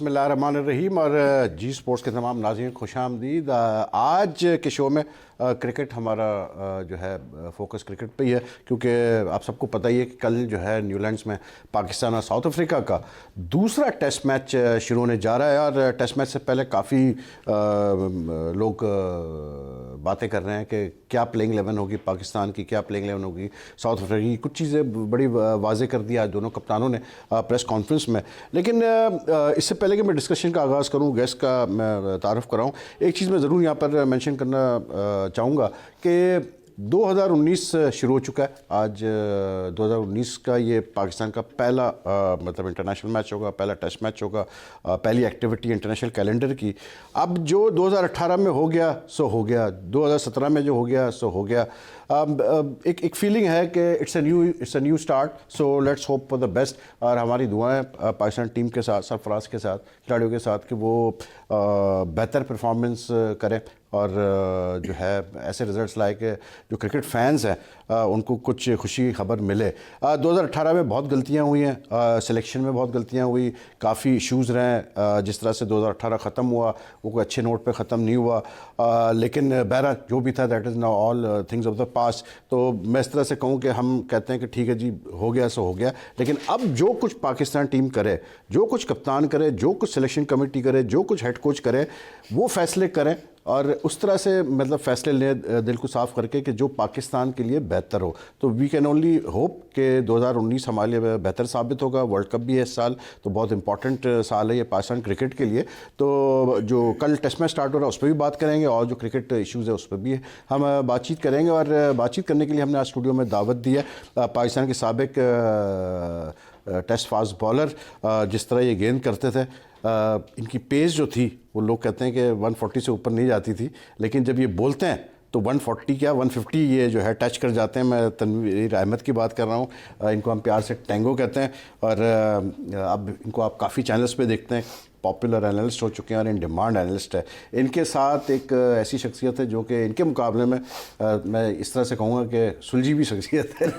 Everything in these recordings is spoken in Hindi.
बिस्मिल्लाहिर्रहमानिर्रहीम और जी स्पोर्ट्स के तमाम नाज़रीन खुशामदीद। आज के शो में क्रिकेट हमारा जो है फोकस क्रिकेट पे ही है, क्योंकि आप सबको पता ही है कि कल जो है न्यूलैंड्स में पाकिस्तान और साउथ अफ्रीका का दूसरा टेस्ट मैच शुरू होने जा रहा है। और टेस्ट मैच से पहले काफ़ी लोग बातें कर रहे हैं कि क्या प्लेइंग 11 होगी पाकिस्तान की, क्या प्लेइंग 11 होगी साउथ अफ्रीका की। कुछ चीज़ें बड़ी वाज़े कर दिया दोनों कप्तानों ने प्रेस कॉन्फ्रेंस में। लेकिन इससे पहले कि मैं डिस्कशन का आगाज़ करूं, गेस्ट का मैं तारुफ कराऊं, एक चीज़ मैं ज़रूर यहाँ पर मेंशन करना चाहूँगा कि 2019 शुरू हो चुका है। आज 2019 का ये पाकिस्तान का पहला मतलब इंटरनेशनल मैच होगा, पहला टेस्ट मैच होगा, पहली एक्टिविटी इंटरनेशनल कैलेंडर की। अब जो 2018 में हो गया सो हो गया, 2017 में जो हो गया सो हो गया। एक फीलिंग है कि it's a new start, so let's hope for the best. और हमारी दुआएं पाकिस्तान टीम के साथ, सरफराज के साथ, खिलाड़ियों के साथ कि वो बेहतर परफॉर्मेंस करें और जो है ऐसे रिजल्ट्स लाए कि जो क्रिकेट फैंस हैं उनको कुछ खुशी की खबर मिले। 2018 में बहुत गलतियां हुई हैं, सिलेक्शन में बहुत गलतियां हुई, काफ़ी इश्यूज़ रहे। जिस तरह से 2018 ख़त्म हुआ वो कोई अच्छे नोट पे ख़त्म नहीं हुआ, लेकिन बहरहाल जो भी था that is now all things of the past. तो मैं इस तरह से कहूँ कि हम कहते हैं कि ठीक है जी, हो गया सो हो गया। लेकिन अब जो कुछ पाकिस्तान टीम करे, जो कुछ कप्तान करे, जो कुछ सिलेक्शन कमेटी करे, जो कुछ हेड कोच करे, वो फैसले करें और उस तरह से मतलब फ़ैसले लें दिल को साफ़ करके कि जो पाकिस्तान के लिए बेहतर हो। तो वी कैन ओनली होप कि 2019 हमारे लिए बेहतर साबित होगा। वर्ल्ड कप भी है इस साल, तो बहुत इंपॉर्टेंट साल है ये पाकिस्तान क्रिकेट के लिए। तो जो कल टेस्ट मैच स्टार्ट हो रहा है उस पर भी बात करेंगे और जो क्रिकेट इश्यूज़ है उस पर भी हम बातचीत करेंगे। और बातचीत करने के लिए हमने आज स्टूडियो में दावत दी है पाकिस्तान के साबिक टेस्ट फास्ट बॉलर, जिस तरह ये गेंद करते थे, इनकी पेस जो थी वो लोग कहते हैं कि 140 से ऊपर नहीं जाती थी, लेकिन जब ये बोलते हैं तो 140 क्या 150 ये जो है टच कर जाते हैं। मैं तनवीर अहमद की बात कर रहा हूँ, इनको हम प्यार से टैंगो कहते हैं। और अब इनको आप काफ़ी चैनल्स पे देखते हैं, पॉपुलर एनालिस्ट हो चुके हैं और इन डिमांड एनालिस्ट है। इनके साथ एक ऐसी शख्सियत है जो कि इनके मुकाबले में मैं इस तरह से कहूँगा कि सुलझी भी शख्सियत है।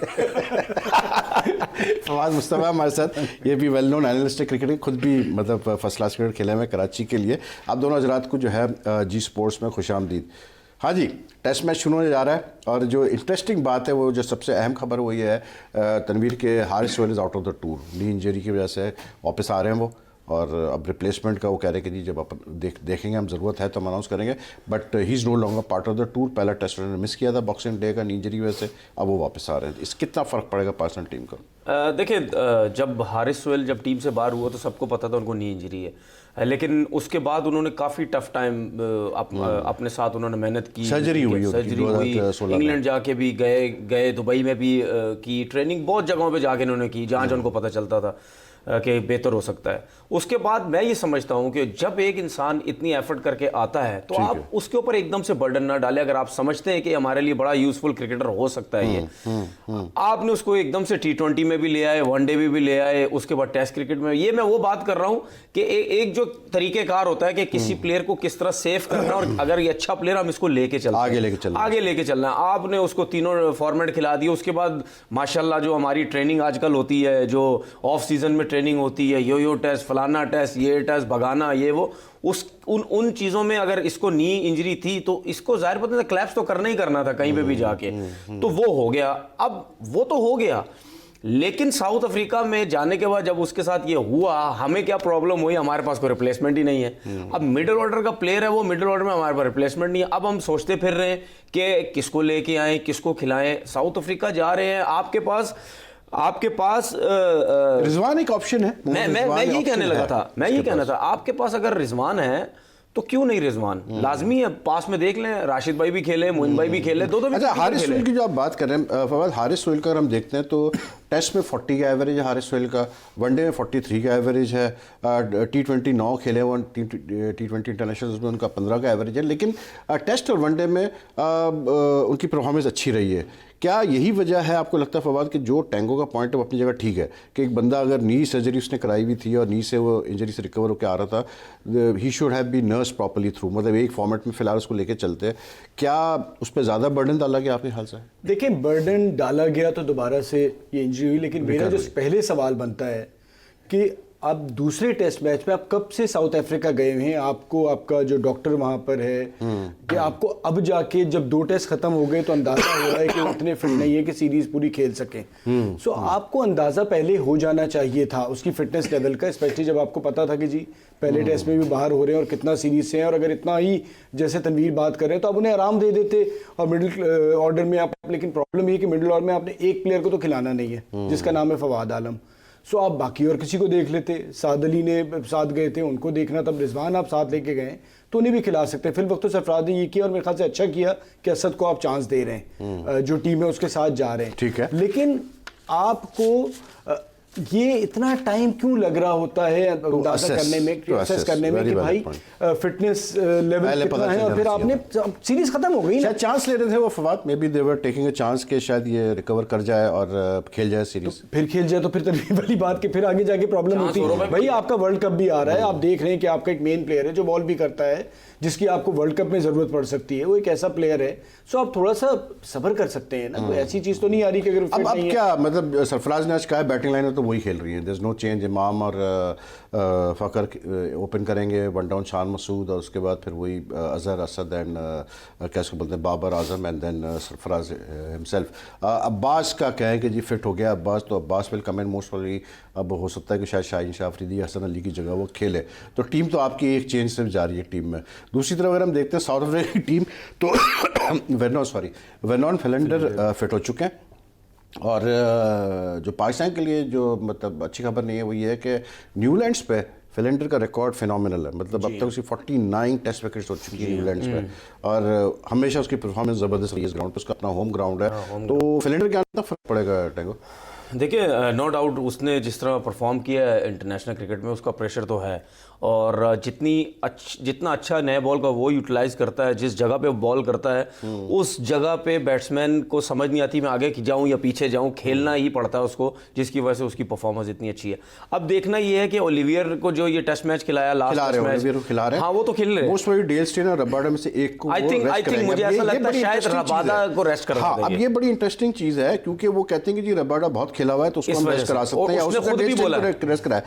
फवाद मुस्तफ़ा हमारे साथ, ये भी वेल नोन एनालिस्ट है क्रिकेट, खुद भी मतलब फर्स्ट क्लास क्रिकेट खेले में कराची के लिए। आप दोनों हजरात को जो है जी स्पोर्ट्स में खुशामदीद। हाँ जी, टेस्ट मैच शुरू होने जा रहा है और जो इंटरेस्टिंग बात है, वो जो सबसे अहम खबर वो ये है तनवीर के Haris Sohail is out of the tour, knee injury की वजह से वापस आ रहे हैं वो। और अब रिप्लेसमेंट का वो कह रहे हैं कि जी जब अपन देखेंगे हम ज़रूरत है तो हम अनाउंस करेंगे, but he is no longer part of the tour. पहला टेस्ट उन्होंने मिस किया था बॉक्सिंग डे का नी इंजरी की वजह से, अब वो वापस आ रहे हैं। इस कितना फ़र्क पड़ेगा पाकिस्तान टीम का? देखिए, जब हारिस सोहेल जब टीम से बाहर हुआ तो सबको पता था उनको नी इंजरी है, लेकिन उसके बाद उन्होंने काफ़ी टफ टाइम अपने साथ उन्होंने मेहनत की, सर्जरी हुई, इंग्लैंड जाके भी गए दुबई में भी की, ट्रेनिंग बहुत जगहों पे जाके उन्होंने की जहाँ उनको पता चलता था कि बेहतर हो सकता है। उसके बाद मैं ये समझता हूँ कि जब एक इंसान इतनी एफर्ट करके आता है तो आप उसके ऊपर एकदम से बर्डन ना डालें। अगर आप समझते हैं कि हमारे लिए बड़ा यूजफुल क्रिकेटर हो सकता है ये, आपने उसको एकदम से T20 में भी ले आए, वनडे में भी ले आए, उसके बाद टेस्ट क्रिकेट में। ये मैं वो बात कर रहा हूँ कि एक जो तरीकेकार होता है कि किसी प्लेयर को किस तरह सेव करना, और अगर ये अच्छा प्लेयर हम इसको लेके चलना, आगे लेके चलना। आपने उसको तीनों फॉर्मेट खिला दिए, उसके बाद माशाल्लाह जो हमारी ट्रेनिंग आजकल होती है, जो ऑफ सीजन में ट्रेनिंग होती है, यो टेस्ट, फलाना टेस्ट, ये टेस्ट, भगाना, ये वो, उन चीज़ों में अगर इसको नी इंजरी थी तो इसको जाहिर पता था क्लैप्स तो करना ही करना था कहीं पे भी जाके, तो वो हो गया। अब वो तो हो गया, लेकिन साउथ अफ्रीका में जाने के बाद जब उसके साथ ये हुआ, हमें क्या प्रॉब्लम हुई? हमारे पास कोई रिप्लेसमेंट ही नहीं है। अब मिडिल ऑर्डर का प्लेयर है वो, मिडिल ऑर्डर में हमारे पास रिप्लेसमेंट नहीं है। अब हम सोचते फिर रहे हैं कि किसको लेके आए, किसको खिलाएं। साउथ अफ्रीका जा रहे हैं, आपके पास रिजवान एक ऑप्शन है। मैं ये कहने लगा था, मैं ये कहना था, आपके पास अगर रिजवान है तो क्यों नहीं रिजवान? लाजमी है, पास में देख लें, राशिद भाई भी खेले, मोइन भाई भी खेले, दो भी। अच्छा, हारिस सोहेल की जो आप बात कर रहे हैं फवाद, हारिस सोहेल का अगर हम देखते हैं तो टेस्ट में 40 का एवरेज है हारिस सोहेल का, वनडे में 43 का एवरेज है, T20 9 खेले हुए, T20 इंटरनेशनल में उनका 15 का एवरेज है। लेकिन टेस्ट और वनडे में उनकी परफॉर्मेंस अच्छी रही है। क्या यही वजह है आपको लगता है फवाद कि जो टैंगो का पॉइंट है वो अपनी जगह ठीक है कि एक बंदा अगर नी सर्जरी उसने कराई हुई थी और नी से वो इंजरी से रिकवर होकर आ रहा था, he should have be nurse properly through, मतलब एक फॉर्मेट में फिलहाल उसको लेके चलते हैं। क्या उस पर ज़्यादा बर्डन डाला गया आपके ख्याल से? देखिए, बर्डन डाला गया तो दोबारा से ये इंजरी हुई, लेकिन मेरा जो पहले सवाल बनता है कि आप दूसरे टेस्ट मैच में आप कब से साउथ अफ्रीका गए हुए हैं, आपको आपका जो डॉक्टर वहां पर है कि आपको अब जाके जब 2 टेस्ट खत्म हो गए तो अंदाजा हो रहा है कि उतने फिट नहीं है कि सीरीज पूरी खेल सके। सो आपको अंदाजा पहले हो जाना चाहिए था उसकी फिटनेस लेवल का, स्पेशली जब आपको पता था कि जी पहले टेस्ट में भी बाहर हो रहे हैं और कितना सीरीज से हैं, और अगर इतना ही जैसे तनवीर बात कर रहे हैं तो आप उन्हें आराम दे देते और मिडिल ऑर्डर में आप, लेकिन प्रॉब्लम ये कि मिडिल ऑर्डर में आपने एक प्लेयर को तो खिलाना नहीं है जिसका नाम है फवाद आलम। सो आप बाकी और किसी को देख लेते, साद अली ने साथ गए थे उनको देखना, तब रिजवान आप साथ लेके गए तो उन्हें भी खिला सकते। फिर वक्त तो सरफराज ने ये किया और मेरे ख्याल से अच्छा किया कि असद को आप चांस दे रहे हैं, जो टीम है उसके साथ जा रहे हैं, ठीक है। लेकिन आपको ये इतना टाइम क्यों लग रहा होता है अंदाजा करने में, असेस करने में कि भाई फिटनेस लेवल कितना है, और फिर आपने सीरीज खत्म हो गई ना। चांस ले रहे थे वो Fawad, may be they were taking a chance कि शायद ये रिकवर कर जाए और खेल जाए सीरीज। फिर खेल जाए तो फिर तनवीर वाली बात कि फिर आगे जाके प्रॉब्लम होती है। भाई आपका वर्ल्ड कप भी आ रहा है, आप देख रहे हैं कि आपका एक मेन प्लेयर है जो बॉल भी करता है, जिसकी आपको वर्ल्ड कप में जरूरत पड़ सकती है, वो एक ऐसा प्लेयर है। सो आप थोड़ा सा सब्र कर सकते हैं ना, कोई ऐसी चीज तो नहीं आ रही कि अगर अब क्या मतलब सरफराज ने आज कहा बैटिंग लाइन में तो वही खेल रही है, there is no change. Imam और फकर ओपन करेंगे, वन डाउन शान मसूद, और उसके बाद फिर वही अजहर, असद एंड क्या इसको बोलते हैं Babar Azam, and then Sarfaraz himself. Abbas का क्या है कि जी फिट हो गया अब्बास, तो Abbas will come in most probably. अब हो सकता है कि शायद शाहीन शाह अफरीदी, हसन अली की जगह वो खेले, तो टीम तो आपकी एक चेंज से जा रही है टीम में। दूसरी तरफ अगर हम देखते हैं साउथ अफ्रीका की टीम तो वेनॉन फिलेंडर फिट हो चुके हैं, और जो पाकिस्तान के लिए जो मतलब अच्छी खबर नहीं है वो ये है कि न्यूलैंड्स पे फिलेंडर का रिकॉर्ड फिनोमिनल है। मतलब अब तक उसकी 49 टेस्ट विकेट्स हो चुकी है न्यूलैंड्स पे, और हमेशा उसकी परफॉर्मेंस ज़बरदस्त रही है इस ग्राउंड पे, उसका अपना होम ग्राउंड है। तो फिलेंडर क्या फर्क पड़ेगा टेंगो? देखिए, नो डाउट उसने जिस तरह परफॉर्म किया है इंटरनेशनल क्रिकेट में, उसका प्रेशर तो है, और जितना अच्छा नए बॉल का वो यूटिलाइज करता है, जिस जगह पे बॉल करता है उस जगह पे बैट्समैन को समझ नहीं आती मैं आगे जाऊं या पीछे जाऊं, खेलना ही पड़ता है उसको, जिसकी वजह से उसकी परफॉर्मेंस इतनी अच्छी है। अब देखना ये है कि ओलिवियर को जो ये टेस्ट मैच खिलाया लास्ट मैच, हाँ वो तो खेल रहे हैं, डेल स्टेन और रबाडा में से एक को आई थिंक मुझे ऐसा लगता है शायद रबाडा को रेस्ट कर हाँ, अब ये बड़ी इंटरेस्टिंग चीज है क्योंकि वो कहते हैं कि जी रबाडा बहुत खेला हुआ है तो उसको हम रेस्ट करा सकते हैं, या उसने खुद भी बोला रेस्ट कराया।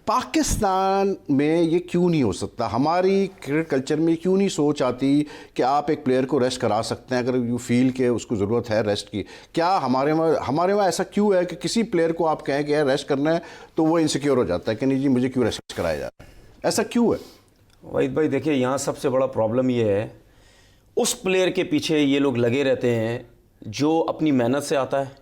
पाकिस्तान में ये क्यों नहीं हो सकता? हमारी क्रिकेट कल्चर में क्यों नहीं सोच आती कि आप एक प्लेयर को रेस्ट करा सकते हैं अगर यू फील के उसको ज़रूरत है रेस्ट की? क्या हमारे वहाँ ऐसा क्यों है कि किसी प्लेयर को आप कहें कि यार रेस्ट करना है तो वो इनसिक्योर हो जाता है कि नहीं जी मुझे क्यों रेस्ट कराया जा रहा है? ऐसा क्यों है वहीद भाई? देखिए, यहाँ सबसे बड़ा प्रॉब्लम ये है, उस प्लेयर के पीछे ये लोग लगे रहते हैं जो अपनी मेहनत से आता है,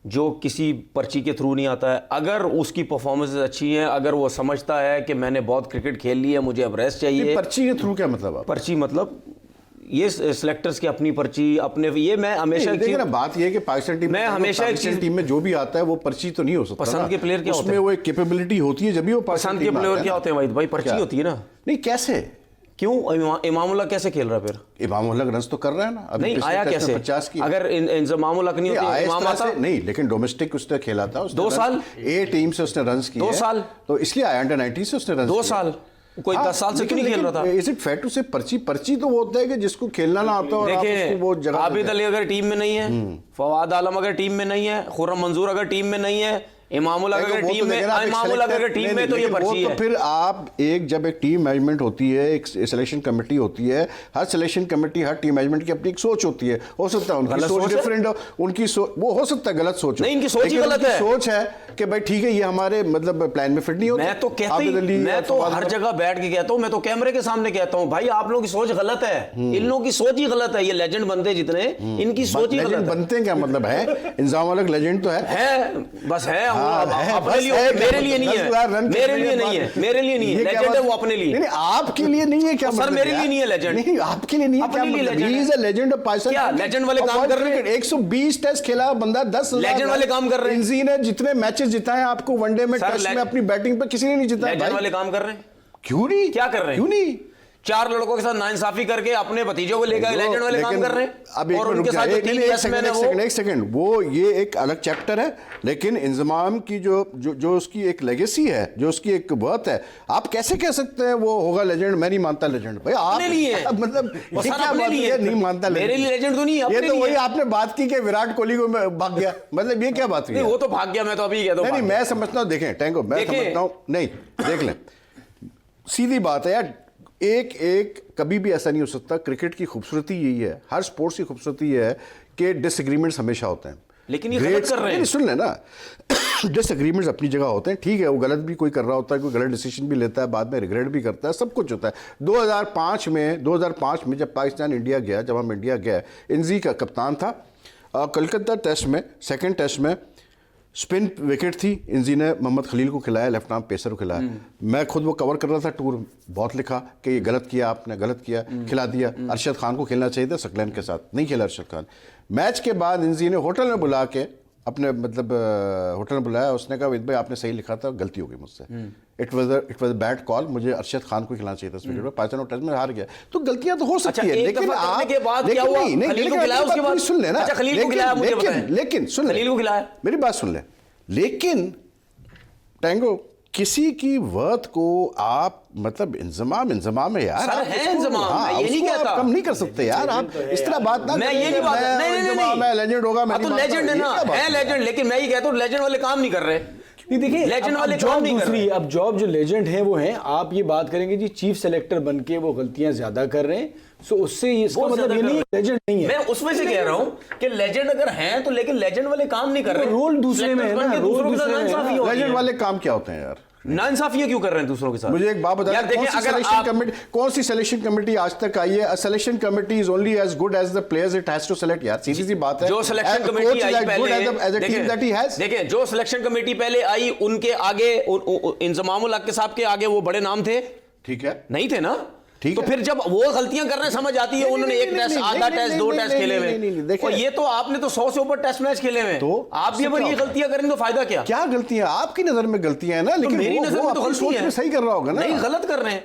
जो किसी पर्ची के थ्रू नहीं आता है। अगर उसकी परफॉर्मेंस अच्छी है, अगर वो समझता है कि मैंने बहुत क्रिकेट खेल ली है, मुझे अब रेस्ट चाहिए। पर्ची के थ्रू क्या मतलब? पर्ची मतलब ये सिलेक्टर्स की अपनी पर्ची, अपने ये मैं हमेशा देखिए ना, बात ये है कि पाकिस्तान टीम मैं हमेशा टीम में जो भी आता है वो पर्ची तो नहीं हो सकता। पसंद के प्लेयर क्या होते हैं? उसमें वो एक कैपेबिलिटी होती है, जब भी वो पसंद के प्लेयर क्या होते हैं वहीद भाई? पर्ची होती है ना। नहीं, कैसे? क्यों? इमामुल्लाह कैसे खेल रहा है फिर? इमामुल्लाह रन तो कर रहा है ना। अभी नहीं आया कैसे? 50 की अगर इमामुल्लाह नहीं होती इमाम आता नहीं, लेकिन डोमेस्टिक उसने खेला था, 2 साल ए टीम से उसने रन किए 2 साल, तो इसलिए आया अंडर 90 से उसने रन 2 साल, कोई 10 साल से क्यों नहीं खेल रहा था? इज इट फेयर टू से पर्ची तो वो होता है कि जिसको खेलना ना आता हो। देखिए, आबिद अली अगर टीम में नहीं है, फवाद आलम अगर टीम में नहीं है, खुर्रम मंजूर अगर टीम में नहीं है, इमामुल्लाह अगर टीम में, इमामुल्लाह अगर टीम में, तो ये पर्ची है। तो फिर आप जब एक टीम मैनेजमेंट होती है, एक सिलेक्शन कमेटी होती है, हर सिलेक्शन कमेटी हर टीम मैनेजमेंट की अपनी एक सोच होती है। हो सकता है उनकी सोच डिफरेंट हो, उनकी सोच वो हो सकता है गलत सोच हो। नहीं, इनकी सोच ही गलत है। सोच है कि भाई ठीक है ये हमारे मतलब प्लान में फिट नहीं होता। मैं तो हर जगह बैठ के कहता हूं, मैं तो कैमरे के सामने कहता हूं, भाई आप लोगों की सोच गलत है, इन लोगों की सोच ही गलत है। ये लेजेंड बनते जितने, इनकी सोच ही गलत है। बनते क्या मतलब है? इंजाम अलग लेजेंड तो है, बस है, मेरे लिए नहीं है, मेरे लिए नहीं है, मेरे लिए नहीं है। लेजेंड है वो अपने लिए। नहीं, आपके लिए नहीं है क्या? सर मेरे लिए नहीं है लेजेंड। नहीं, आपके लिए नहीं है क्या? He is a legend of Pakistan. क्या लेजेंड वाले काम कर रहे हैं? 120 टेस्ट खेला बंदा, 10 लेजेंड वाले काम कर रहे हैं। इंजी ने जितने मैचेस जिताए आपको वनडे में, टेस्ट में, अपनी बैटिंग पे किसी ने नहीं जिताया। लेजेंड वाले काम कर रहे हैं। क्यों नहीं? क्या कर रहे हैं? क्यों नहीं? 4 लड़कों के साथ नाइंसाफी करके अपने भतीजों को लेकर लेजेंड वाले काम कर रहे हैं। अब एक और मिनट उनके रुक साथ जाइए, जो 3 एक बैट्समैन है वो एक सेकंड, वो ये एक अलग चैप्टर है, लेकिन इंजमाम की जो उसकी एक लेगेसी है, जो उसकी एक वर्थ है, आप कैसे कह सकते हैं वो होगा लेजेंड? मैं नहीं मानता लेजेंड भाई। अपने लिए है। मतलब वो ये सर क्या अपने बात लिए है? नहीं मानता मेरे लिए लेजेंड तो नहीं, ये अपने तो लिए वही है। आपने बात की कि विराट कोहली को भाग गया, मतलब ये क्या बात हुई? नहीं वो तो भाग गया, मैं तो अभी कहता हूं नहीं भाग मैं समझता हूँ, देखें टैंगो, मैं देखें। समझता हूँ, नहीं देख लें, सीधी बात है यार, एक कभी भी ऐसा नहीं हो सकता। क्रिकेट की खूबसूरती यही है, हर स्पोर्ट्स की खूबसूरती ये है कि डिसएग्रीमेंट्स हमेशा होते हैं, लेकिन ये गलत कर रहे हैं। नहीं, सुन लेना, डिसएग्रीमेंट्स अपनी जगह होते हैं, ठीक है, वो गलत भी कोई कर रहा होता है, कोई गलत डिसीजन भी लेता है, बाद में रिग्रेट भी करता है, सब कुछ होता है। 2005 में जब पाकिस्तान इंडिया गया, जब हम इंडिया गए, इंजी का कप्तान था, कलकत्ता टेस्ट में, सेकेंड टेस्ट में स्पिन विकेट थी, इंजी ने मोहम्मद खलील को खिलाया, लेफ्ट आर्म पेसर को खिलाया। मैं खुद वो कवर कर रहा था टूर, बहुत लिखा कि ये गलत किया आपने, गलत किया, खिला दिया। अरशद खान को खेलना चाहिए था सकलैन के साथ, नहीं खेला अरशद खान। मैच के बाद इंजी ने होटल में बुला के, अपने मतलब होटल में बुलाया, उसने कहा वेद भाई आपने सही लिखा था, गलती हो गई मुझसे, इट वाज बैड कॉल, मुझे अरशद खान को खिलाना चाहिए था इस विकेट में, पाकिस्तान टेस्ट में हार गया। तो गलतियां तो हो सकती है, लेकिन आप के बाद क्या हुआ? खलील को खिलाया, उसके बाद सुन लेना, अच्छा खलील को खिलाया, मुझे बताएं। लेकिन सुन, खलील को खिलाया, मेरी बात सुन ले, लेकिन टैंगो किसी की वर्थ को आप मतलब इंजमाम है यार, सर आप है उसको- इंजमाम, हाँ, मैं ये नहीं उसको आप कहता। कम नहीं कर सकते यार, आप इस तरह बात ना मैं करें ये नहीं कि बात, मैं नहीं इंजमाम है, लेजेंड होगा, मैं तो नहीं लेजेंड है मानता। ना, ये क्या बात है लेजेंड, लेकिन मैं ये कहता हूँ लेजेंड वाले काम नहीं कर रहे। नहीं देखिए, लेजेंड अब वाले काम जॉब नहीं कर दूसरी, रहे। अब जॉब जो लेजेंड है वो है, आप ये बात करेंगे जी चीफ सेलेक्टर बन के वो गलतियां ज्यादा कर रहे हैं, सो उससे इसका बहुत मतलब ये ज्यादा नहीं कर लेजेंड नहीं है। मैं उसमें से कह रहा हूँ कि लेजेंड अगर हैं तो, लेकिन लेजेंड वाले काम नहीं कर रहे। रोल दूसरे में है ना, रोल दूसरों के साथ दूसरे में है ना। नाइंसाफी हो रही लेजेंड है। वाले काम क्या होते हैं यार? नाइंसाफियां क्यों कर रहे हैं दूसरों के साथ? मुझे एक बात यार बताइए, देखिए, अगर आप कौन सी सिलेक्शन कमेटी आज तक आई है? Selection committee is only as good as the players it has to select. यार सीधी सी बात है, जो सिलेक्शन कमेटी आई पहले, देखिए जो सिलेक्शन कमेटी पहले आई, उनके आगे इंजमामुल हक साहब के आगे वो बड़े नाम थे, ठीक है, नहीं थे ना? ठीक तो है। फिर जब वो गलतियां करने समझ आती है, उन्होंने एक टेस्ट, आधा टेस्ट, 2 टेस्ट खेले हुए, और ये तो आपने तो 100 से ऊपर टेस्ट मैच खेले हुए, तो आप भी अगर ये गलतियां करेंगे तो फायदा क्या? क्या गलतियां? आपकी नजर में गलतियां हैं ना, लेकिन मेरी नजर में तो अपनी गलती सोच है, में सही कर रहा होगा ना। नहीं गलत कर रहे हैं,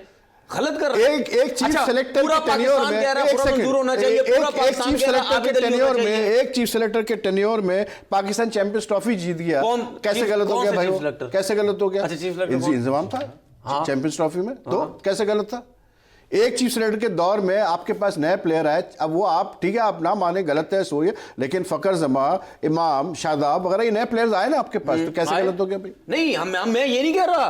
गलत कर रहे हैं। एक चीफ सेलेक्टर पूरा के टेन्योर पाकिस्तान में, कह रहा है पूरा मंजूर होना चाहिए, पूरा पाकिस्तान कह रहा है आबिद अली होना चाहिए। एक चीफ सेलेक्टर के टेन्योर में पाकिस्तान चैंपियंस ट्रॉफी जीत गया। कौन? कैसे चीफ- गलत हो कौन गया से भाई? चीफ वो? सेलेक्टर? कैसे गलत हो गया? अच्छा, चीफ सेलेक्टर कौन? इंतजाम था हाँ। चैंपियंस ट्रॉफी में, तो हाँ। कैसे गलत था? एक चीफ सेलेक्टर के दौर में आपके पास नए प्लेयर आए, अब वो आप ठीक है, आप ना माने गलत है सो ये, लेकिन फकर जमा, इमाम, शादाब वगैरह ये नए प्लेयर्स आए ना आपके पास, तो कैसे गलत हो गया भाई? नहीं, मैं ये नहीं कह रहा,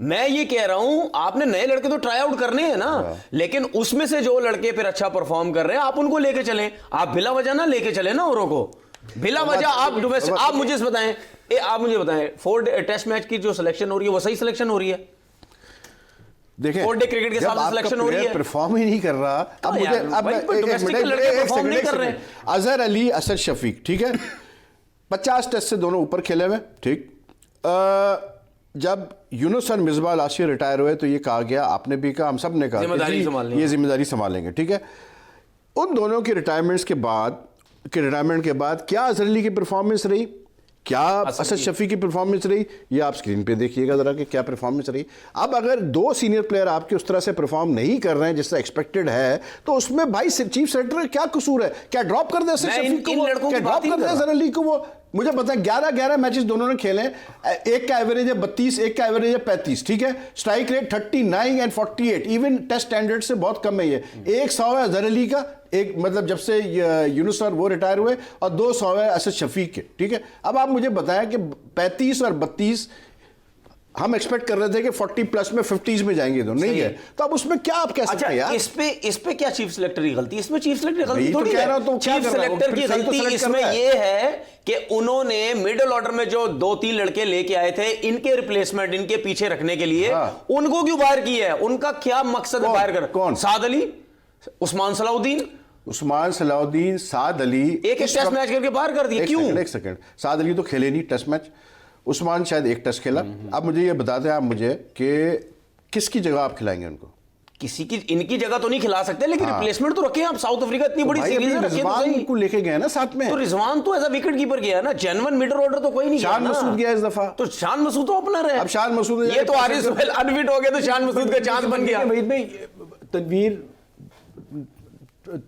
मैं ये कह रहा हूं आपने नए लड़के तो ट्राई आउट करने हैं ना, लेकिन उसमें से जो लड़के फिर अच्छा परफॉर्म कर रहे हैं आप उनको लेके चलें, आप बिला वजह ना लेके चले ना औरों को, बिला वजह आप डोमेस्टिक। आप मुझे बताएं, आप मुझे बताएं 4 टेस्ट मैच की जो सिलेक्शन हो रही है वो सही सिलेक्शन हो रही है? देखिए 4 डे क्रिकेट के साथ सिलेक्शन हो रही है, परफॉर्म ही नहीं कर रहा। अब मुझे अब अजहर अली, असद शफीक, ठीक है, 50 टेस्ट से दोनों ऊपर खेले हुए, ठीक। जब यूनुस और मिसबाह लास्ट ईयर रिटायर हुए तो ये कहा गया, आपने भी कहा, हम सब ने कहा ये जिम्मेदारी संभालेंगे, ठीक है। उन दोनों की रिटायरमेंट के बाद क्या अजहर अली की परफॉर्मेंस रही, क्या असद शफी की परफॉर्मेंस रही, ये आप स्क्रीन पे देखिएगा जरा कि क्या परफॉर्मेंस रही। अब अगर 2 सीनियर प्लेयर आपके उस तरह से परफॉर्म नहीं कर रहे हैं जिससे एक्सपेक्टेड है, तो उसमें भाई चीफ सेलेक्टर का क्या कसूर है? क्या ड्रॉप कर दे असद शफी को, क्या ड्रॉप कर दे अजहर अली को? वो मुझे पता है 11 मैचेस दोनों ने खेले, एक का एवरेज है 32, एक का एवरेज है 35, ठीक है। Strike rate 39 and 48, even test standard से बहुत कम है ये। 100 है अजहर अली का, एक मतलब जब से यूनुस और वो रिटायर हुए, और 200 है असद शफीक के, ठीक है। अब आप मुझे बताएं कि 35 और 32 हम एक्सपेक्ट कर रहे थे कि 40 प्लस में 50s में जाएंगे, तो नहीं है, तो अब उसमें क्या आप कह सकते हैं यार? इस पे क्या चीफ सेलेक्टर की गलती? इसमें चीफ सेलेक्टर की गलती थोड़ी है। तो चीफ सेलेक्टर की गलती इसमें ये है कि उन्होंने मिडिल ऑर्डर में जो 2-3 लड़के लेके आए थे, इनके रिप्लेसमेंट, इनके पीछे रखने के लिए उनको क्यों बाहर किया है? उनका क्या मकसद है बाहर कर? कौन? साद अली, उस्मान सलाउद्दीन, साद अली एक टेस्ट मैच करके बाहर कर दिया, क्यों? एक सेकंड, साद अली तो खेले नहीं टेस्ट मैच, उस्मान शायद एक टेस्ट खेला। अब मुझे ये बता दें आप मुझे कि किसकी जगह आप खिलाएंगे उनको? किसी की, इनकी जगह तो नहीं खिला सकते, लेकिन रिप्लेसमेंट तो रखें आप। साउथ अफ्रीका इतनी बड़ी सीरीज है, रिजवान को लेके गए ना साथ में, तो रिजवान तो एज अ विकेट कीपर गया ना, जेन्युइन मिडल ऑर्डर तो कोई नहीं गया। शान मसूद गया इस दफा, तो शान मसूद तो ओपनर है। अब शान मसूद ये तो आरिफ अनफिट हो गया तो शान मसूद का चांस बन गया। भाई तनवीर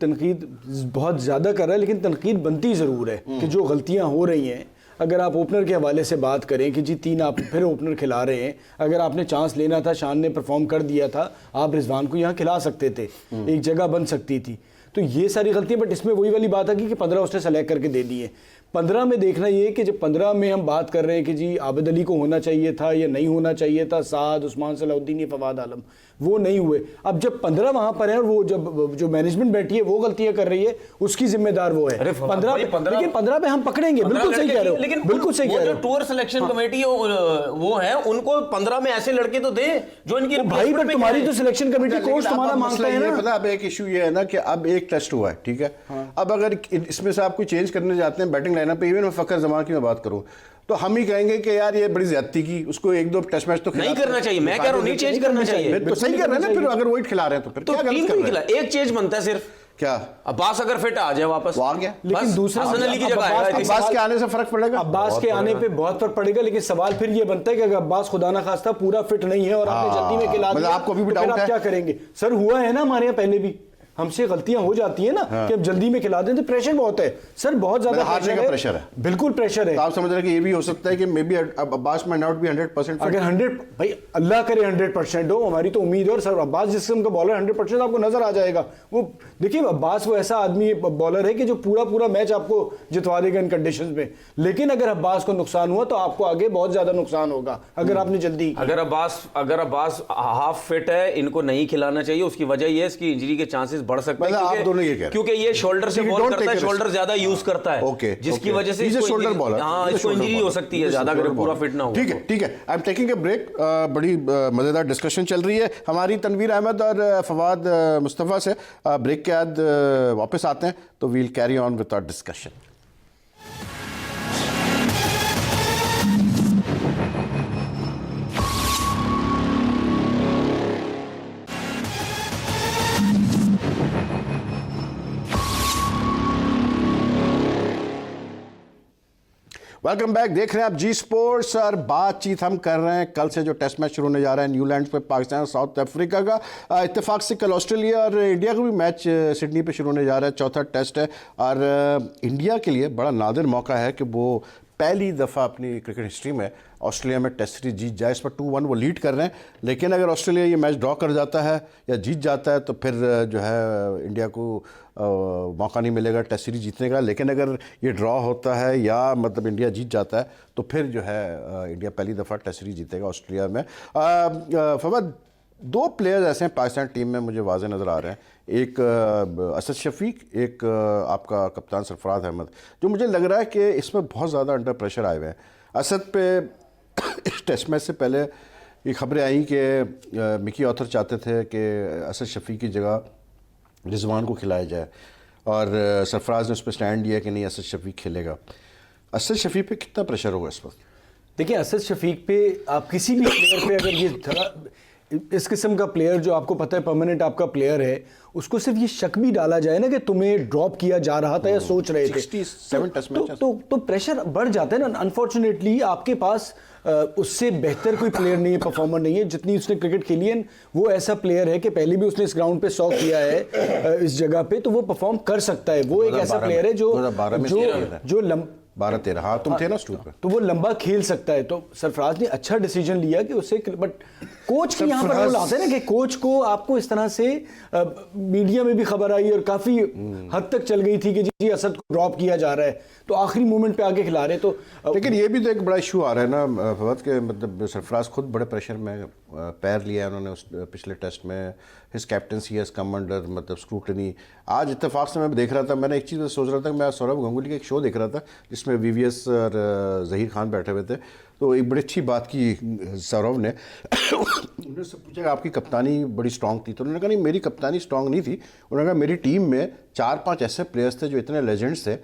तनकीद बहुत ज़्यादा कर रहा है, लेकिन तनकीद बनती ज़रूर है कि जो गलतियां हो रही हैं। अगर आप ओपनर के हवाले से बात करें कि जी 3 आप फिर ओपनर खिला रहे हैं, अगर आपने चांस लेना था, शान ने परफॉर्म कर दिया था, आप रिजवान को यहाँ खिला सकते थे, एक जगह बन सकती थी। तो ये सारी गलतियां, बट इसमें वही वाली बात आ गई कि 15 उसने सेलेक्ट करके दे दिए। 15 में देखना ये कि जब 15 में हम बात कर रहे हैं कि जी आबिद अली को होना चाहिए था या नहीं होना चाहिए था, साद, उस्मान सलाउद्दीन या फवाद आलम, वो नहीं हुए। अब जब 15 वहां पर है और वो जब जो मैनेजमेंट बैठी है वो गलतियां कर रही है, उसकी जिम्मेदार वो है। 15 लेकिन 15 पे हम पकड़ेंगे, बिल्कुल सही कह रहे हो, लेकिन बिल्कुल सही कह रहे हो। टूर सिलेक्शन कमेटी वो है, उनको 15 में ऐसे लड़के तो दे जो इनकी भाई, पर तुम्हारी तो सिलेक्शन कमेटी कोच तुम्हारा मांगता है ना। पता, अब एक इशू ये है ना कि अब एक टेस्ट हुआ है, ठीक है। अब अगर इसमें से आप कोई चेंज करने जाते हैं बैटिंग लाइनअप पे, इवन मैं फखर जमान की मैं बात करूं, तो हम ही कहेंगे कि यार ये बड़ी ज्यादती की, उसको 1-2 टेस्ट मैच तो नहीं करना चाहिए। मैं कह रहा हूं नहीं चेंज करना चाहिए, तो सही कर रहे हैं ना। फिर अगर वही खिला रहे हैं तो फिर क्या गलत कर रहे हैं? एक चेंज बनता है सिर्फ, क्या अब्बास अगर फिट आ जाए वापस, वो आ गया। लेकिन दूसरा हसन अली की जगह आएगा। अब्बास के आने से फर्क पड़ेगा, अब्बास के आने पे बहुत फर्क पड़ेगा। लेकिन सवाल फिर ये बनता है कि अगर अब्बास खुदा ना खास्ता पूरा फिट नहीं है और आपने जल्दी में खिला दिया, आपको अभी भी तो फिर डाउट आप है? क्या करेंगे? सर हुआ है ना हमारे यहाँ पहले भी, हमसे गलतियां हो जाती है ना कि अब जल्दी में खिला दें तो प्रेशर बहुत है सर, बहुत ज्यादा हारने का प्रेशर है। बिल्कुल प्रेशर है। तो आप समझ रहे हैं कि ये भी हो सकता है कि मे बी अब्बास में नॉट बी 100%। अगर 100 भाई अल्लाह करे 100% हो, हमारी तो उम्मीद है। और सर अब्बास जिस किस्म का बॉलर 100% आपको नजर आ जाएगा। वो देखिए अब्बास वो ऐसा आदमी बॉलर है कि जो पूरा मैच आपको जितवा देगा इन कंडीशंस में। लेकिन अगर अब्बास को नुकसान हुआ तो आपको आगे बहुत ज्यादा नुकसान होगा अगर आपने जल्दी। अगर अब्बास हाफ फिट है, इनको नहीं खिलाना चाहिए। उसकी वजह यह है इसकी इंजरी के चांसेस बढ़ सकते हैं, दोनों ये कह रहे हैं क्योंकि ये शोल्डर से बॉल करता है, शोल्डर ज्यादा यूज करता है, ओके, जिसकी वजह से शोल्डर बॉलर, हाँ इसको इंजरी हो सकती है ज्यादा अगर पूरा फिट ना हो। ठीक है। I am taking a break. बड़ी मजेदार डिस्कशन चल रही है हमारी तनवीर अहमद और फवाद मुस्तफ़ा से। ब्रेक के बाद वापस आते हैं तो we'll carry on with our discussion. Welcome back. देख रहे हैं आप जी स्पोर्ट्स और बातचीत हम कर रहे हैं कल से जो टेस्ट मैच शुरू होने जा रहा है न्यूजीलैंड पे पाकिस्तान साउथ अफ्रीका का। इत्तेफाक से कल ऑस्ट्रेलिया और इंडिया का भी मैच सिडनी पे शुरू होने जा रहा है, चौथा टेस्ट है। और इंडिया के लिए बड़ा नादिर मौका है कि वो पहली दफ़ा अपनी क्रिकेट हिस्ट्री में ऑस्ट्रेलिया में टेस्ट सीरीज जीत जाए। इस पर 2-1 वो लीड कर रहे हैं, लेकिन अगर ऑस्ट्रेलिया ये मैच ड्रॉ कर जाता है या जीत जाता है तो फिर जो है इंडिया को मौका नहीं मिलेगा टेस्ट सीरीज जीतने का। लेकिन अगर ये ड्रॉ होता है या मतलब इंडिया जीत जाता है तो फिर जो है इंडिया पहली दफ़ा टेस्ट सीरीज जीतेगा ऑस्ट्रेलिया में। फवाद, 2 प्लेयर्स ऐसे हैं पाकिस्तान टीम में मुझे वाज़े नज़र आ रहे हैं, एक असद शफीक, एक आपका कप्तान सरफराज अहमद, जो मुझे लग रहा है कि इसमें बहुत ज़्यादा अंडर प्रेशर आए हुए हैं। असद पे इस टेस्ट मैच से पहले ये खबरें आई कि मिकी ऑथर चाहते थे कि असद शफीक की जगह रिजवान को खिलाया जाए और सरफराज ने उस पर स्टैंड लिया कि नहीं असद शफीक खेलेगा। असद शफीक पे कितना प्रेशर होगा इस वक्त? देखिए असद शफीक पे आप किसी भी प्लेयर पे अगर ये थोड़ा इस किस्म का प्लेयर जो आपको पता है परमानेंट आपका प्लेयर है, उसको सिर्फ ये शक भी डाला जाए ना कि तुम्हें ड्रॉप किया जा रहा था या सोच रहे थे, 67 टेस्ट मैचेस तो प्रेशर बढ़ जाता है ना। अनफॉर्चुनेटली आपके पास उससे बेहतर कोई प्लेयर नहीं है, परफॉर्मर नहीं है जितनी उसने क्रिकेट खेली है। वो ऐसा प्लेयर है कि पहले भी उसने इस ग्राउंड पे 100 किया है इस जगह पे, तो वो परफॉर्म कर सकता है। वो एक ऐसा प्लेयर है जो 12-13 हाँ तुम थे ना स्टूर पे, तो वो लंबा खेल सकता है। तो सरफराज ने अच्छा डिसीजन लिया कि उससे, बट कोच की यहाँ पर रोल आता है ना कि कोच को आपको इस तरह से मीडिया में भी खबर आई और काफी हद तक चल गई थी कि जी असद को ड्रॉप किया जा रहा है, तो आखिरी मोमेंट पे आके खिला रहे। तो लेकिन ये भी तो एक बड़ा इशू आ रहा है ना फवाद के, मतलब सरफराज खुद बड़े प्रेशर में पैर लिया है उन्होंने उस पिछले टेस्ट में। His captaincy has come under मतलब स्क्रूटनी। आज इत्तेफाक से मैं देख रहा था, मैंने एक चीज़ सोच रहा था कि मैं सौरभ गांगुली का एक शो देख रहा था जिसमें वीवीएस और ज़हीर खान बैठे हुए थे, तो एक बड़ी अच्छी बात की सौरभ ने उन्होंने सब पूछा आपकी कप्तानी बड़ी स्ट्रांग थी, तो उन्होंने कहा नहीं मेरी कप्तानी स्ट्रांग नहीं थी। उन्होंने कहा मेरी टीम में 4-5 ऐसे प्लेयर्स थे जो इतने लेजेंड्स थे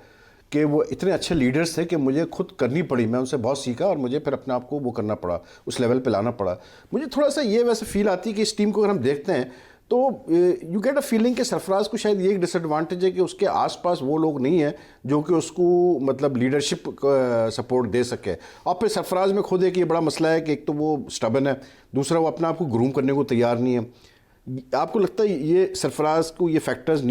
कि वो इतने अच्छे लीडर्स थे कि मुझे खुद करनी पड़ी, मैं उनसे बहुत सीखा और मुझे फिर अपने आप को वो करना पड़ा, उस लेवल पे लाना पड़ा। मुझे थोड़ा सा ये वैसे फील आती है कि इस टीम को अगर हम देखते हैं तो यू गेट अ फीलिंग कि सरफराज को शायद ये एक डिसएडवांटेज है कि उसके आसपास वो लोग नहीं हैं जो कि उसको मतलब लीडरशिप सपोर्ट दे सके। और फिर सरफराज में खुद एक ये बड़ा मसला है कि एक तो वो स्टबन है, दूसरा वो अपने आप को ग्रूम करने को तैयार नहीं है। आपको लगता है ये सरफराज को ये फैक्टर्स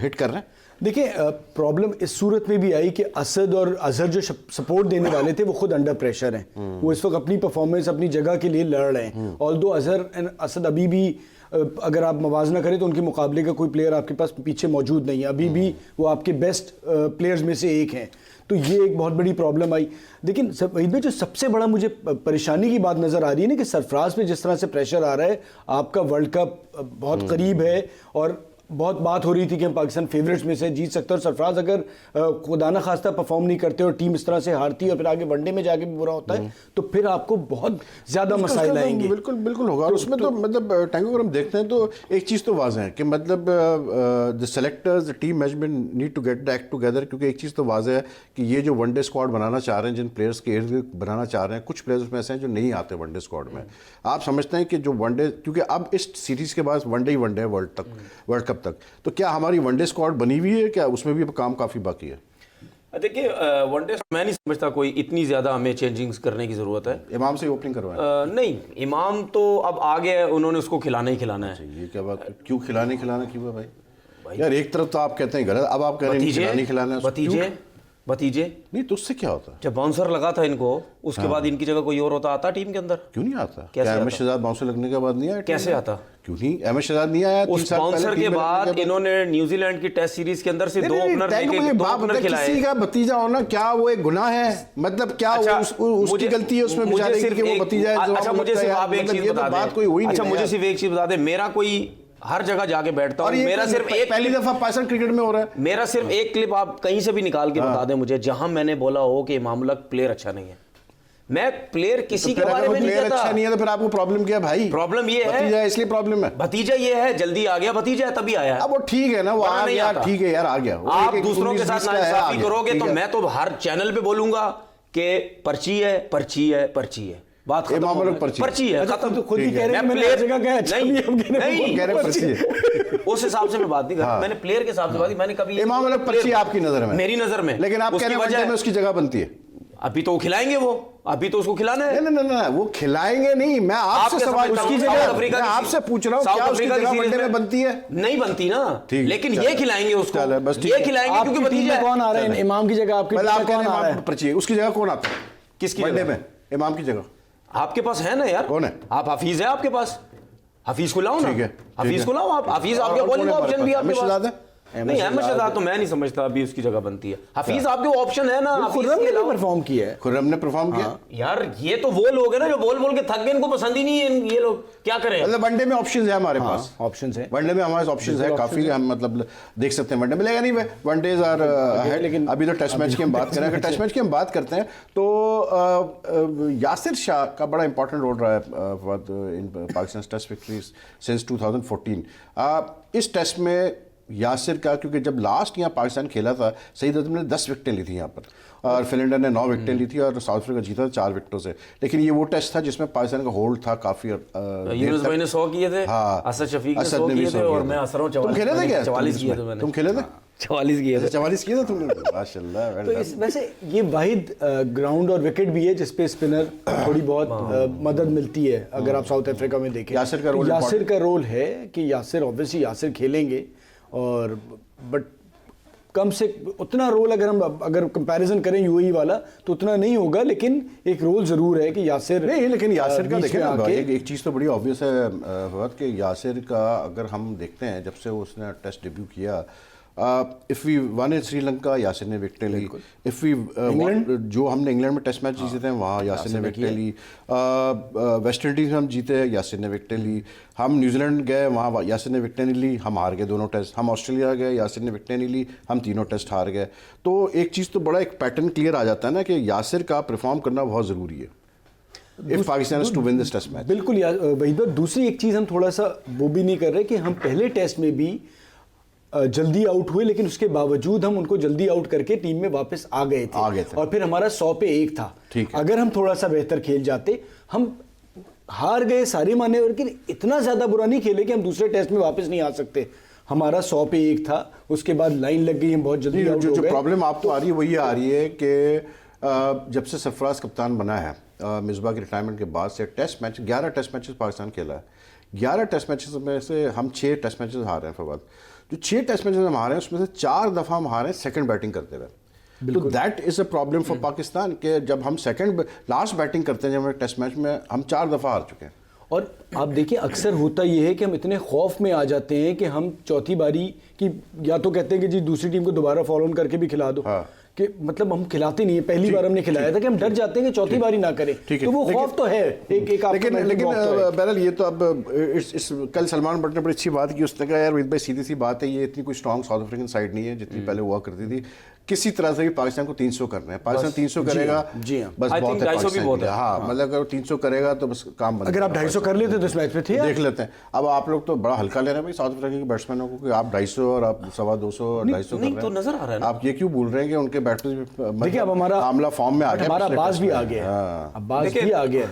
हिट कर रहे हैं? देखिए प्रॉब्लम इस सूरत में भी आई कि असद और अजहर जो सपोर्ट देने वाले थे वो खुद अंडर प्रेशर हैं। वो इस वक्त अपनी परफॉर्मेंस अपनी जगह के लिए लड़ रहे हैं। ऑल्दो अजहर एंड असद अभी भी अगर आप मवाजना करें तो उनके मुकाबले का कोई प्लेयर आपके पास पीछे मौजूद नहीं है। अभी भी वो आपके बेस्ट प्लेयर्स में से एक हैं। तो ये एक बहुत बड़ी प्रॉब्लम आई। लेकिन वही में जो सबसे बड़ा मुझे परेशानी की बात नज़र आ रही है ना कि सरफराज पे जिस तरह से प्रेशर आ रहा है, आपका वर्ल्ड कप बहुत करीब है और बहुत बात हो रही थी कि हम पाकिस्तान फेवरेट्स में से जीत सकते हैं, और सरफराज अगर खुदा न खास्ता परफॉर्म नहीं करते और टीम इस तरह से हारती है और फिर आगे वनडे में जाके भी बुरा होता है तो फिर आपको बहुत ज़्यादा मसाइल आएंगे। बिल्कुल बिल्कुल होगा। और उसमें तो मतलब टैंगो अगर हम देखते हैं तो एक चीज़ तो वाज़ेह है कि मतलब the selectors the team management need to get the act together, क्योंकि एक चीज़ तो वाज़ेह है कि ये जो वनडे स्क्वाड बनाना चाह रहे हैं, जिन प्लेयर्स के इर्द गिर्द बनाना चाह रहे हैं, कुछ प्लेयर्स उसमें ऐसे हैं जो नहीं आते वनडे स्क्वाड में। आप समझते हैं कि जो वनडे, क्योंकि अब इस सीरीज़ के बाद वनडे ही वनडे है वर्ल्ड कप तक, तो क्या हमारी वनडे स्क्वाड बनी हुई है? क्या उसमें भी काम काफ़ी बाकी है? देखिए वनडे मैं नहीं समझता कोई इतनी ज़्यादा हमें चेंजिंग्स करने की ज़रूरत है। इमाम से ओपनिंग करवाएं? नहीं, इमाम तो अब आ गया, उन्होंने उसको खिलाना ही खिलाना है। ये क्या बात, क्यों खिलाना क्यों है भाई? यार एक तरफ तो आप कहते हैं गलत, अब आप कह रहे हैं खिलाना है। भतीजे नहीं तो उससे क्या होता है? जब बाउंसर लगा था इनको, उसके बाद इनकी जगह कोई और होता, आता टीम के अंदर? क्यों नहीं आता? कैसे अहमद शहजाद बाउंसर लगने के बाद नहीं आया? कैसे आता? क्यों नहीं? अहमद शहजाद नहीं आया? उस बाउंसर के बाद इन्होंने न्यूजीलैंड की टेस्ट सीरीज के अंदर से दो ओपनर खिलाए। किसी का भतीजा होना क्या वो एक गुनाह है? मतलब क्या उसकी गलती है उसमें बेचारे की कि वो भतीजा है? अच्छा मुझे सिर्फ आप एक चीज बता दें। अच्छा मुझे सिर्फ एक चीज बता दें, मेरा कोई हर जगह जाके बैठता हूँ, मेरा सिर्फ एक पहली दफा पाकिस्तान क्रिकेट में हो रहा है, मेरा सिर्फ एक क्लिप आप कहीं से भी निकाल के बता दें मुझे जहां मैंने बोला हो कि इमाम उल हक प्लेयर अच्छा नहीं है। मैं प्लेयर किसी के बारे में नहीं कहता। अच्छा नहीं है तो फिर आपको प्रॉब्लम क्या भाई? प्रॉब्लम ये है भतीजा है इसलिए प्रॉब्लम है। भतीजा ये है, जल्दी आ गया, भतीजा है तभी आया। अब वो ठीक है ना, वो आ गया, ठीक है यार, आ गया। आप दूसरों के साथ नाइंसाफी करोगे तो मैं तो हर चैनल पे बोलूंगा कि पर्ची है, पर्ची है, पर्ची है। बात पर्ची है खत्म। तो खुद ही कह रहे हैं मैंने हर जगह गया, अच्छा नहीं हम कह रहे पर्ची है। उस हिसाब से मैं बात नहीं कर रहा, मैंने प्लेयर के हिसाब से बात की। मैंने कभी इमाम उल हक पर्ची आपकी नजर में, मेरी नजर में, लेकिन आप कह रहे हैं में उसकी जगह बनती है। अभी तो खिलाएंगे वो, अभी तो उसको खिलाना है। नहीं, वो खिलाएंगे नहीं। मैं आपसे सवाल, उसकी जगह मैं आपसे पूछ रहा हूँ क्या उसकी जगह वनडे में बनती है? नहीं बनती ना, लेकिन ये खिलाएंगे उसको, ये खिलाएंगे क्योंकि भतीजा कौन आ रहा है इमाम की जगह? आपकी कौन आ रहा है? पर्ची है, उसकी जगह कौन आता है? किसकी वनडे में इमाम की जगह आपके पास है ना यार? कौन है? आप हफीज है आपके पास, हफीज को लाओ ना। ठीक है, हफीज को लाओ आप। हफीज आपके बॉलिंग ऑप्शन भी आपके पास है। नहीं अहमद शहजाद तो मैं नहीं समझता अभी उसकी जगह बनती है। हफीज आपके ऑप्शन है ना। खुर्रम ने परफॉर्म किया है, खुर्रम ने परफॉर्म किया यार। ये तो वो लोग हैं ना जो बोल बोल के थक गए, इनको पसंद ही नहीं है। ये लोग क्या करें? मतलब वनडे में ऑप्शंस है हमारे पास, ऑप्शंस है वनडे में हमारे ऑप्शंस है काफी, हम मतलब देख सकते हैं वनडे में। लेकिन नहीं, वनडेज आर है। लेकिन अभी तो टेस्ट मैच की हम बात करें, अगर टेस्ट मैच की हम बात करते हैं तो यासिर शाह का बड़ा इंपॉर्टेंट रोल रहा है इन पाकिस्तान टेस्ट विक्ट्रीज सिंस 2014। इस टेस्ट में यासिर का, क्योंकि जब लास्ट यहाँ पाकिस्तान खेला था, सईद अजम ने 10 विकेटें ली थी यहाँ पर, और फिलिंडर ने 9 विकेटें ली थी, और साउथ अफ्रीका जीता था 4 विकेटों से। लेकिन ये वो टेस्ट था जिसमें पाकिस्तान का होल्ड था काफी। यूनुस भाई ने 100 किए थे, असद शफीक ने 100 किए थे, और मैं असरों 44 तुम खेले थे क्या? 44 किए थे मैंने। तुम खेले थे? 44 किए थे। 44 किए थे तुमने? माशाल्लाह। तो वैसे ये वाहिद ग्राउंड और विकेट भी है जिसपे स्पिनर थोड़ी बहुत मदद मिलती है। अगर आप साउथ अफ्रीका में देखें, यासिर का रोल है कि यासिर ऑब्वियसली यासिर खेलेंगे, और बट कम से उतना रोल अगर कंपैरिजन करें यूएई वाला तो उतना नहीं होगा, लेकिन एक रोल जरूर है कि यासिर नहीं। लेकिन यासिर का देखें ना, एक चीज़ तो बड़ी ऑब्वियस है कि यासिर का अगर हम देखते हैं जब से उसने टेस्ट डेब्यू किया, if we won in Sri Lanka Yasir ने विकेटें ली। इफ़ वी जो हमने इंग्लैंड में टेस्ट मैच जीते थे वहाँ यासिर ने विकेटें ली। वेस्ट इंडीज़ में हम जीते, यासिर ने विकेटें ली। हम न्यूजीलैंड गए, वहाँ यासिर ने विकेटें नहीं ली, हम हार गए दोनों टेस्ट। हम ऑस्ट्रेलिया गए, यासिर ने विकेटें नहीं ली, हम तीनों टेस्ट हार गए। तो एक चीज़ तो बड़ा एक पैटर्न क्लियर आ जाता है ना कि यासिर का परफॉर्म करना बहुत ज़रूरी है if Pakistan is to win this test match. बिल्कुल वही पर दूसरी एक चीज़ हम थोड़ा सा वो भी नहीं कर रहे कि हम पहले टेस्ट में भी जल्दी आउट हुए, लेकिन उसके बावजूद हम उनको जल्दी आउट करके टीम में वापस आ गए थे। और फिर हमारा 100 पे 1 था। अगर हम थोड़ा सा बेहतर खेल जाते, हम हार गए सारे माने, लेकिन इतना ज़्यादा बुरा नहीं खेले कि हम दूसरे टेस्ट में वापस नहीं आ सकते। हमारा 100 पे 1 था, उसके बाद लाइन लग गई, हम बहुत जल्दी आउट हो गए। जो प्रॉब्लम आपको आ रही है वही आ रही है कि जब से सरफराज कप्तान बना है, मिसबा की रिटायरमेंट के बाद से test match 11 test matches Pakistan खेला है। 11 टेस्ट मैचेस में से हम 6 टेस्ट मैचेस हारे हैं फवाद। जो 6 टेस्ट मैचेस हम हारे हैं उसमें से 4 दफ़ा हम हारे हैं सेकंड बैटिंग करते हुए। तो that is a problem for Pakistan कि जब हम लास्ट बैटिंग करते हैं जब हमें टेस्ट मैच में हम 4 दफ़ा हार चुके हैं। और आप देखिए अक्सर होता ये है कि हम इतने खौफ में आ जाते हैं कि हम चौथी बारी की या तो कहते हैं कि जी दूसरी टीम को दोबारा फॉलो ऑन करके भी खिला दो, हाँ। कि मतलब हम खिलाते नहीं है, पहली बार हमने खिलाया था कि हम डर जाते हैं कि चौथी बारी ना करें, तो वो खौफ तो है एक लेकिन बहरहाल ये तो अब इस कल सलमान बट ने बड़ी अच्छी बात की, उसने कहा यार वहीद भाई सीधी सी बात है, ये इतनी कोई स्ट्रॉन्ग साउथ अफ्रीकन साइड नहीं है जितनी पहले हुआ करती थी। किसी तरह से भी पाकिस्तान को 300 करना है, पाकिस्तान 300 करेगा बस बहुत है, 250 भी बहुत है। हाँ मतलब अगर 300 करेगा तो बस काम बन। अगर आप 250 कर लेते तो इस मैच में थे देख लेते हैं। अब आप लोग तो बड़ा हल्का ले रहे हैं भाई साउथ अफ्रीका के बैट्समैनों को कि आप 250 और आप 225 और 250 कर रहे हैं। तो नजर आ रहा है ना। आप ये क्यों भूल रहे हैं कि उनके बैट्समैन देखिए अब हमारा मामला फॉर्म में आ गया, हमारा अब्बास भी आ गया, अब्बास भी आ गया।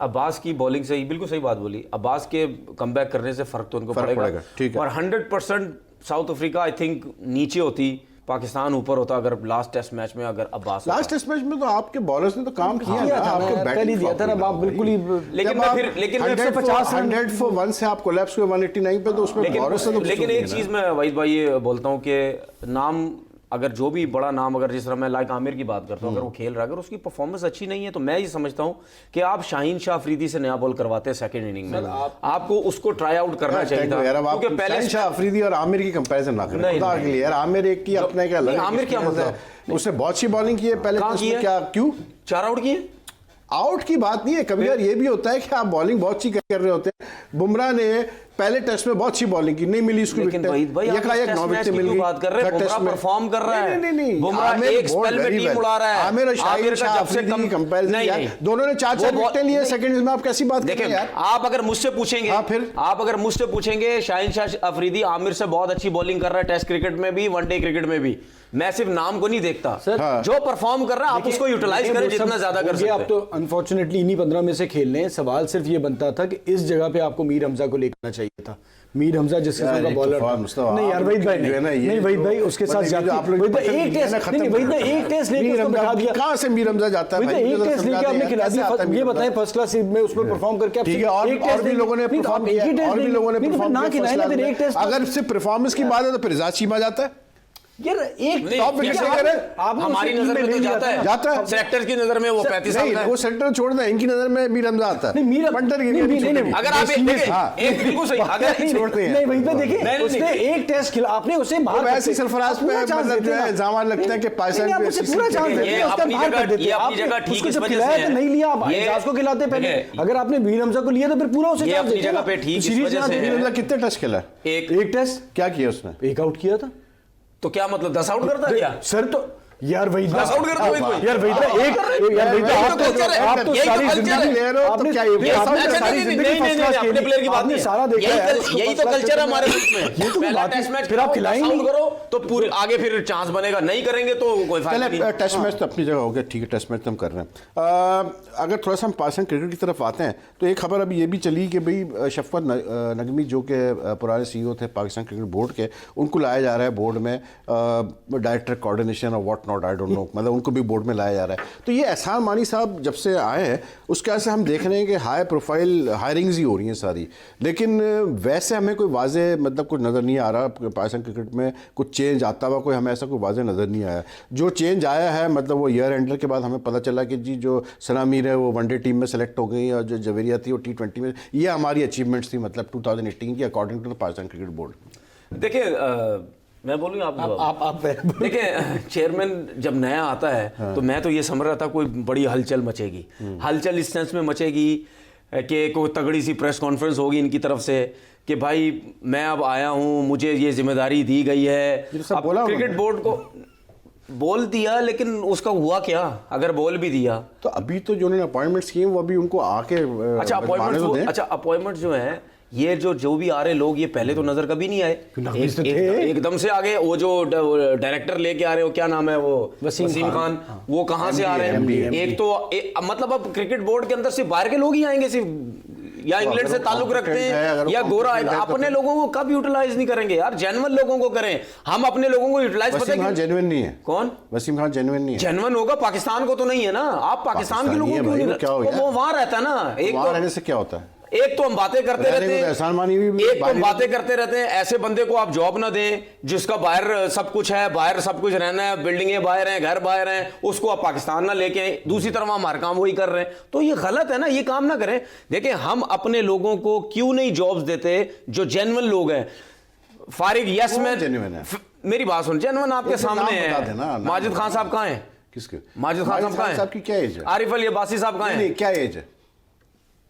अब्बास की बॉलिंग से बिल्कुल सही बात बोली, अब्बास के कमबैक करने से फर्क तो उनको पड़ेगा। ठीक है। और 100% साउथ अफ्रीका आई थिंक नीचे होती, पाकिस्तान ऊपर होता अगर लास्ट टेस्ट मैच में अगर अब्बास लास्ट टेस्ट मैच में तो आपके बॉलर्स ने तो काम किया ना, आपके बैटिंग दिया था ना, आप बिल्कुल ही लेकिन मैं 100 for 1 से आप कोलैप्स हुए 189 पे, तो उसमें बॉलर्स ने तो लेकिन एक चीज मैं वहीद भाई ये बोलता हूँ कि नाम अगर जो भी बड़ा नाम, अगर जिस तरह मैं लाइक आमिर की बात करता हूँ, अगर वो खेल रहा है, अगर उसकी परफॉर्मेंस अच्छी नहीं है तो मैं ये समझता हूँ कि आप शाहीन शाह अफरीदी से नया बॉल करवाते हैं सेकंड इनिंग में, आपको उसको ट्राई आउट करना चाहिए था। क्योंकि पहले शाह अफरीदी और आमिर की कंपैरिजन ना करें खुदा के लिए यार। आमिर एक की अपने क्या लगा, आमिर क्या मतलब उसने बहुत अच्छी बॉलिंग की है पहले, क्या क्यों 4 आउट किए? आउट की बात नहीं है, कभी यार ये भी होता है कि आप बॉलिंग बहुत अच्छी कर रहे होते हैं। बुमराह ने पहले टेस्ट में बहुत अच्छी बॉलिंग की, नहीं मिली उसको लेकिन वहीद भाई आप टेस्ट मैच की क्यों बात कर रहे हैं? बुमराह परफॉर्म कर रहा है, नहीं बुमराह एक स्पेल में टीम उड़ा रहा है। आमिर और शाहीन शाह अफरीदी की कंपैरिजन यार, दोनों ने 4-4 विकेटें लिए सेकंड में, आप कैसी बात कर रहे हैं यार? आप अगर मुझसे पूछेंगे, फिर आप अगर मुझसे पूछेंगे शाहीन शाह अफरीदी आमिर से बहुत अच्छी बॉलिंग कर रहा है टेस्ट क्रिकेट में भी, वनडे क्रिकेट में भी, मैं सिर्फ नाम को नहीं देखता, जो परफॉर्म कर रहा है आप उसको यूटिलाइज करें जितना ज्यादा कर सकते हैं। आप तो अनफॉर्चुनेटली इन्हीं 15 में से खेल रहे हैं। सवाल सिर्फ ये बनता था कि इस जगह पे आपको मीर हमजा को लेकर चाहिए था। मीर हमजा जिस किस्म का बॉलर नहीं यार वहीद भाई नहीं वहीद भाई उसके साथ एक टेस्ट लेके बैठा दिया। कहां से मीर हमजा जाता है भाई? एक टेस्ट लेके आपने खिला दिया, ये बताएं फर्स्ट क्लास में उसमें परफॉर्म करके ठीक है, और भी लोगों ने परफॉर्म किया, और भी लोगों ने परफॉर्म ना खिलाया ना, फिर एक टेस्ट अगर सिर्फ परफॉर्मेंस की बात है तो फिर रिजाज चीमा जाता है यार। एक टॉप विकेट टेकर है, हमारी नजर में तो जाता है सेलेक्टर की नजर में वो 35 साल का है। वो सेलेक्टर छोड़ दें, इनकी नजर में मीर हमजा आता है। नहीं पंटर अगर आप एक बिल्कुल सही अगर छोड़ते हैं नहीं वहीं पे देखिए उसने एक टेस्ट खिला, आपने उसे बाहर वैसे सरफराज पे मतलब जो है इल्जाम लगते हैं कि पाकिस्तान पे उसे पूरा चांस देते हैं, उसका बाहर कर देते हैं। अपनी जगह ठीक इस वजह खिलाया से तो नहीं लिया, आप एजाज को खिलाते पहले। अगर आपने मीर हमजा को लिया तो फिर पूरा उसे चांस अपनी जगह पे ठीक इस वजह से मीर हमजा कितने टेस्ट खेला? एक टेस्ट क्या किया उसने? एक आउट किया था। तो क्या मतलब 10 आउट करता क्या सर? तो यार वही 10 आउट करता है यार वही एक यार वही आप तो सारी जिंदगी ले रहे हो, तो क्या ये सारी जिंदगी अपने प्लेयर की बात नहीं, सारा देखा है, यही तो कल्चर है हमारे मुल्क में। ये तो पहला टेस्ट मैच फिर आप खिलाएंगे करो तो पूरे आगे फिर चांस बनेगा, नहीं करेंगे तो कोई फायदा नहीं। टेस्ट मैच तो अपनी जगह हो गया, ठीक है, टेस्ट मैच तो हम कर रहे हैं। अगर थोड़ा सा हम पाकिस्तान क्रिकेट की तरफ आते हैं तो एक खबर अभी ये भी चली कि भाई शफकत नगमी जो कि पुराने CEO थे पाकिस्तान क्रिकेट बोर्ड के, उनको लाया जा रहा है बोर्ड में डायरेक्टर कोऑर्डिनेशन और what not, I don't know, मतलब उनको भी बोर्ड में लाया जा रहा है। तो ये एहसान मानी साहब जब से आए हैं उसके वजह से हम देख रहे हैं कि हाई प्रोफाइल हायरिंग्स ही हो रही हैं सारी, लेकिन वैसे हमें कोई वाजे मतलब कुछ नज़र नहीं आ रहा पाकिस्तान क्रिकेट में कुछ चेंज आता हुआ, कोई हमें ऐसा कोई वाजे नज़र नहीं आया। जो चेंज आया है मतलब वो ईयर एंडर के बाद हमें पता चला कि जी जो सना मीर है वो वनडे टीम में सेलेक्ट हो गई और जो जवेरिया थी वो T20 में। ये हमारी अचीवमेंट्स थी मतलब 2018 की according to the Pakistan cricket board. देखिए मैं बोलूँ आप देखिए चेयरमैन जब नया आता है तो मैं तो ये समझ रहा था कोई बड़ी हलचल मचेगी, हलचल इस सेंस में मचेगी कि कोई तगड़ी सी प्रेस कॉन्फ्रेंस होगी इनकी तरफ से कि भाई मैं अब आया हूँ, मुझे ये जिम्मेदारी दी गई है। अब क्रिकेट बोर्ड को बोल दिया लेकिन उसका हुआ क्या? अगर बोल भी दिया तो अभी तो जो उन्होंने अपॉइंटमेंट्स किए वो अभी उनको आके अच्छा अपॉइंटमेंट जो है ये जो भी आ रहे लोग ये पहले तो नजर कभी नहीं आए, एकदम से आ गए। वो जो डायरेक्टर लेके आ रहे हो क्या नाम है वो वसीम खान, वो कहाँ से आ रहे हैं? एक तो मतलब अब क्रिकेट बोर्ड के अंदर सिर्फ बाहर के लोग ही आएंगे सिर्फ, या इंग्लैंड से ताल्लुक रखते हैं या गोरा आएगा। अपने लोगों को कब यूटिलाइज नहीं करेंगे यार? जेन्युइन लोगों को करें, हम अपने लोगों को यूटिलाइज। वसीम खान जेन्युइन नहीं है। कौन? वसीम खान जेन्युइन नहीं है। जेन्युइन होगा, पाकिस्तान को तो नहीं है ना। आप पाकिस्तान के लोगों को, वो वहां रहता है ना, एक वहां रहने से क्या होता है? एक तो हम बातें करते रहते हैं, एहसान मानी भी एक तो हम बारी- बातें करते रहते हैं, ऐसे बंदे को आप जॉब ना दें जिसका बाहर सब कुछ है, बाहर सब कुछ रहना है, बिल्डिंगें बाहर हैं, घर बाहर हैं, उसको आप पाकिस्तान ना लेके आए, दूसरी तरफ हमारे काम वही कर रहे हैं, तो ये गलत है ना, ये काम ना करें। देखिए हम अपने लोगों को क्यों नहीं जॉब्स देते जो जेन्युइन लोग हैं, फारिग यस मैन genuine है? मेरी बात सुन, जेन्युइन आपके एक तो सामने नाम बता देना, है। नाम माजिद खान साहब कहाँ हैं? किसके? माजिद खान साहब कहाँ हैं? साहब की क्या एज है? आरिफ अली अब्बासी साहब कहाँ हैं? नहीं, क्या एज है?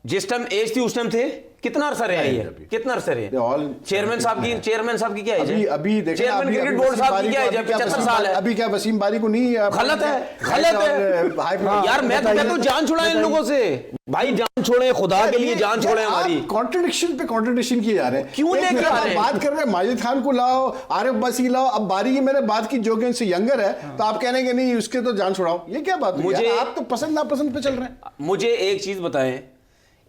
जिस टाइम एज थी उस टाइम थे, कितना अरसा रहे क्या ये, age है अभी? कितना अरसा रहे? They all चेयरमैन साहब की क्या एज है? अभी देखो ना, चेयरमैन अभी- क्रिकेट अभी बोर्ड वसीम साहब की बारी क्या को एज है? अभी क्या 75 वसीम साल है। अभी क्या वसीम बारी को नहीं गलत है, गलत है यार। मैं तो जान छुड़ाएं इन लोगों से, भाई जान छोड़े, खुदा के लिए जान छोड़े हमारी। कॉन्ट्रडिक्शन पे कॉन्ट्रडिक्शन किए जा रहे हैं। क्यों एक लेके मिनट आ आप रहे हैं? बात कर रहे हैं माजिद खान को लाओ, आरिफ अब्बासी लाओ, अब बारी की मैंने बात की जो कि इनसे यंगर है, तो आप कहने के नहीं उसके तो जान छुड़ाओ, ये क्या बात हुई मुझे- यार? आप तो पसंद नापसंद पे चल रहे हैं। मुझे एक चीज बताएं,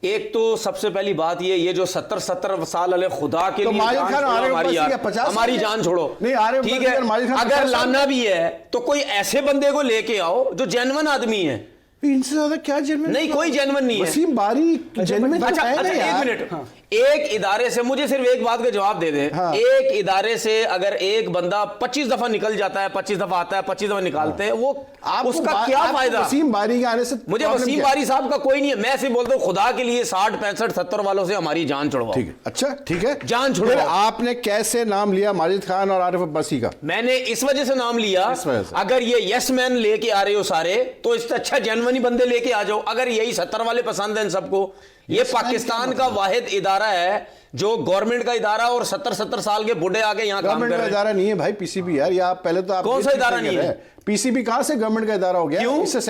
एक तो सबसे पहली बात ये जो 70 साल वाले खुदा के तो लिए माजिद जान खान छोड़ो आरिफ हमारी अब्बासी यार, क्या 50 हमारी साल जान छोड़ो। नहीं, आरिफ ठीक अब्बासी है, और माजिद खान अगर 50 साल लाना भी है तो कोई ऐसे बंदे को लेके आओ जो जेन्युइन आदमी है। इनसे ज्यादा क्या जेन्युइन? नहीं, कोई जेन्युइन नहीं है। वसीम बारी जेन्युइन अच्छा, है ना एक यार। मिनट, एक इदारे से मुझे सिर्फ एक बात का जवाब दे दे। हाँ। एक इदारे से अगर एक बंदा 25 दफा निकल जाता है, 25 दफा आता है, 25 दफा निकालते हैं, वो उसका क्या आपको फायदा? वसीम बारी के आने से मुझे problem वसीम क्या है? बारी साहब का कोई नहीं है, मैं सिर्फ बोलता हूँ खुदा के लिए 60 65 70 वालों से हमारी जान छुड़वाओ। ठीक है, अच्छा ठीक है, जान छुड़वाओ। फिर आपने कैसे नाम लिया माजिद खान और आरिफ अब्बासी का? मैंने इस वजह से नाम लिया, इस वजह से। अगर ये यस मैन लेके आ रहे हो सारे, तो इससे अच्छा जेन्युइन ही बंदे लेके आ जाओ। अगर यही 70 वाले पसंद है इन सबको, ये Yes man पाकिस्तान क्या का वाहिद इदारा है जो गवर्नमेंट का इदारा, और 70 साल के बुढ़े आगे यहाँ काम गवर्नमेंट कर का रहे हैं। इदारा नहीं है भाई पीसीबी यार, ये आप पहले तो आप कौन ये सा चीज़ इदारा कह नहीं रहे है? हैं। पीसीबी कहां से गवर्नमेंट का इदारा हो गया? क्यों? इससे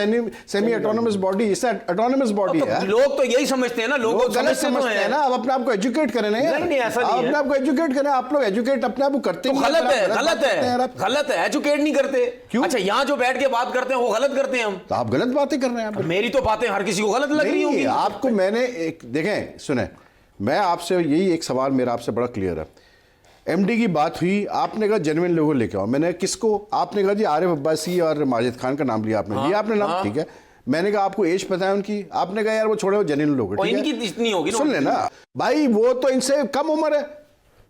सेमी ऑटोनोमस बॉडी, इससे ऑटोनोमस बॉडी तो है। लोग तो यही समझते हैं ना, लोग लोग गलत समझते तो समझते हैं ना। अब अपने आप को एजुकेट करें ना यार। नहीं, ऐसा नहीं आप है। अपने आप को एजुकेट करें, आप लोग एजुकेट अपने आप को करते तो ही नहीं, गलत फिर है, आप गलत बात करते हैं यार है, आप। गलत है, एजुकेट नहीं करते। क्यों? अच्छा, यहाँ जो बैठ के बात करते हैं वो गलत करते हैं हम। तो आप गलत बातें कर रहे हैं आप। मेरी तो बातें हर किसी को गलत लग रही होंगी। नहीं, आपको मैंने एक देखें सुने, मैं आपसे यही एक सवाल मेरा आपसे बड़ा क्लियर है। एमडी की बात हुई, आपने कहा जेन्युइन लोगों लेके आओ, मैंने किसको? आपने कहा जी आरिफ अब्बासी और माजिद खान का नाम लिया आपने। लिया आपने नाम, ठीक है। मैंने कहा आपको एज पता है उनकी, आपने कहा यार वो छोड़ो जेन्युइन लोग और हैं, ठीक इनकी इतनी होगी है। ना। सुन लेना भाई, वो तो इनसे कम उम्र है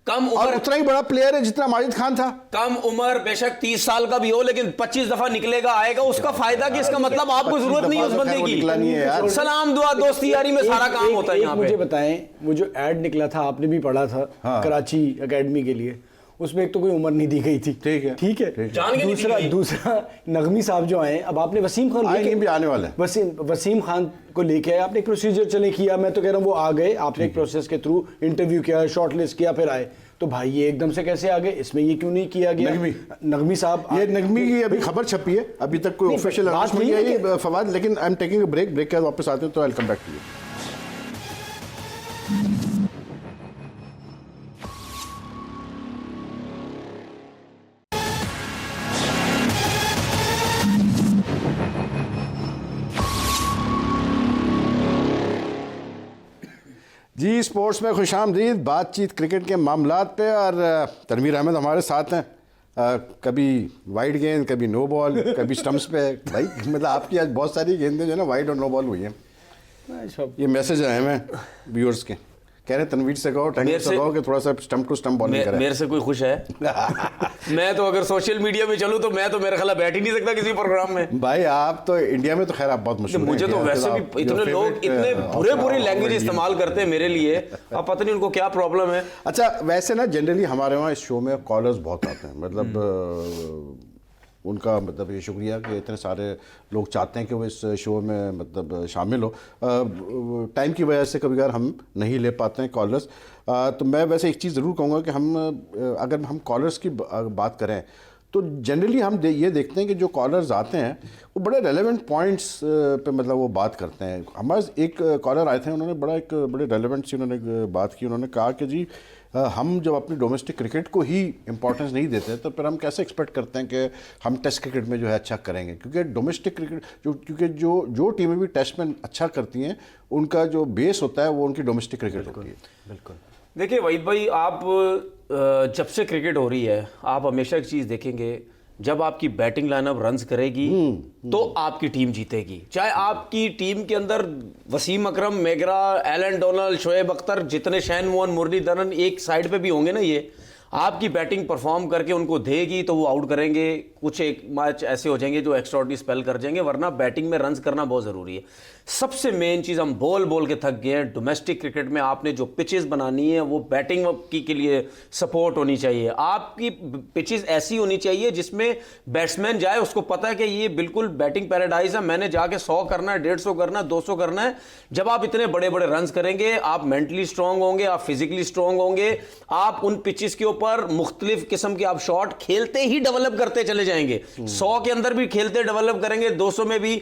कम और उम्र, उतना ही बड़ा प्लेयर है जितना माजिद खान था। कम उम्र बेशक 30 साल का भी हो, लेकिन 25 दफा निकलेगा आएगा, उसका फायदा कि इसका मतलब आपको 25 जरूरत नहीं है उस दफा बंदे वो निकला नहीं है यार। की। सलाम दुआ दोस्ती यारी में सारा काम होता है यहाँ मुझे पे। बताएं, वो जो एड निकला था आपने भी पढ़ा था कराची एकेडमी के लिए, उसमें एक तो कोई उम्र नहीं दी गई थी। ठीक है, ठीक है। जान के नहीं दी गई। दूसरा नगमी साहब जो आए, अब आपने वसीम खान आएंगे भी, आने वाले हैं। वसीम खान को लेके आए, आपने एक प्रोसीजर चले किया, मैं तो कह रहा हूँ वो आ गए, आपने एक प्रोसेस के थ्रू इंटरव्यू किया, शॉर्ट लिस्ट किया, फिर आए, तो भाई ये एकदम से कैसे आ गए? इसमें ये क्यों नहीं किया गया? नगमी साहब, ये नगमी की अभी खबर छपी है, अभी तक कोई ऑफिशियल अनाउंसमेंट नहीं है फवाद, लेकिन I am taking a break के बाद वापस आते हैं तो I will come back to you. Zee sports में खुशामदीद, बातचीत क्रिकेट के मामलात पे, और तनवीर अहमद हमारे साथ हैं। कभी वाइड गेंद, कभी नो बॉल, कभी स्टंप्स पे। भाई मतलब आपकी आज बहुत सारी गेंदें जो है ना वाइड और नो बॉल हुई हैं। ये मैसेज आए हैं व्यूअर्स के, कह रहे तनवीर से कहो, टैंकर से कहो कि थोड़ा सा स्टंप टू स्टंप बॉलिंग करें। मेरे से कोई खुश है? मैं तो अगर सोशल मीडिया में चलूं तो मैं तो मेरे ख्याल बैठ ही नहीं सकता किसी प्रोग्राम में। भाई आप तो इंडिया में तो खैर आप बहुत मशहूर हैं। मुझे तो वैसे भी इतने लोग इतने बुरे बुरे लैंग्वेज इस्तेमाल करते हैं मेरे लिए, अब पता नहीं उनको क्या प्रॉब्लम है। अच्छा वैसे ना जनरली हमारे वहाँ इस शो में कॉलर्स बहुत आते हैं, मतलब उनका मतलब ये शुक्रिया कि इतने सारे लोग चाहते हैं कि वो इस शो में मतलब शामिल हो। टाइम की वजह से कभी कभार हम नहीं ले पाते हैं कॉलर्स। तो मैं वैसे एक चीज़ ज़रूर कहूँगा कि हम अगर हम कॉलर्स की बात करें तो जनरली हम ये देखते हैं कि जो कॉलर्स आते हैं वो बड़े रेलेवेंट पॉइंट्स पे मतलब वो बात करते हैं। हमारे एक कॉलर आए थे, उन्होंने बड़े रेलेवेंट सी उन्होंने बात की। उन्होंने कहा कि जी हम जब अपनी डोमेस्टिक क्रिकेट को ही इम्पोर्टेंस नहीं देते तो फिर हम कैसे एक्सपेक्ट करते हैं कि हम टेस्ट क्रिकेट में जो है अच्छा करेंगे, क्योंकि डोमेस्टिक क्रिकेट क्योंकि जो टीमें भी टेस्ट में अच्छा करती हैं उनका जो बेस होता है वो उनकी डोमेस्टिक क्रिकेट होती है। बिल्कुल। देखिए वहीद भाई, आप जब से क्रिकेट हो रही है आप हमेशा एक चीज़ देखेंगे, जब आपकी बैटिंग लाइनअप रन्स करेगी तो आपकी टीम जीतेगी। चाहे आपकी टीम के अंदर Wasim Akram, McGrath, Allan Donald, Shoaib Akhtar, जितने शैन मोहन, मुरलीधरन एक साइड पे भी होंगे ना, ये आपकी बैटिंग परफॉर्म करके उनको देगी तो वो आउट करेंगे। कुछ एक मैच ऐसे हो जाएंगे जो एक्स्ट्राऑर्डिनरी स्पेल कर जाएंगे, वरना बैटिंग में रन्स करना बहुत ज़रूरी है। सबसे मेन चीज़, हम बोल बोल के थक गए हैं, डोमेस्टिक क्रिकेट में आपने जो पिचेस बनानी है वो बैटिंग के लिए सपोर्ट होनी चाहिए। आपकी पिचेस ऐसी होनी चाहिए जिसमें बैट्समैन जाए, उसको पता है कि ये बिल्कुल बैटिंग पैराडाइज है, मैंने जाके 100 करना है, 150 करना है, 200 करना है। जब आप इतने बड़े बड़े रन्स करेंगे, आप मेंटली स्ट्रांग होंगे, आप फिजिकली स्ट्रांग होंगे, आप उन पिचेस के ऊपर मुख्तलिफ किस्म के आप शॉट खेलते ही डेवलप करते चले जाएंगे। 100 के अंदर भी खेलते डेवलप करेंगे, 200 में भी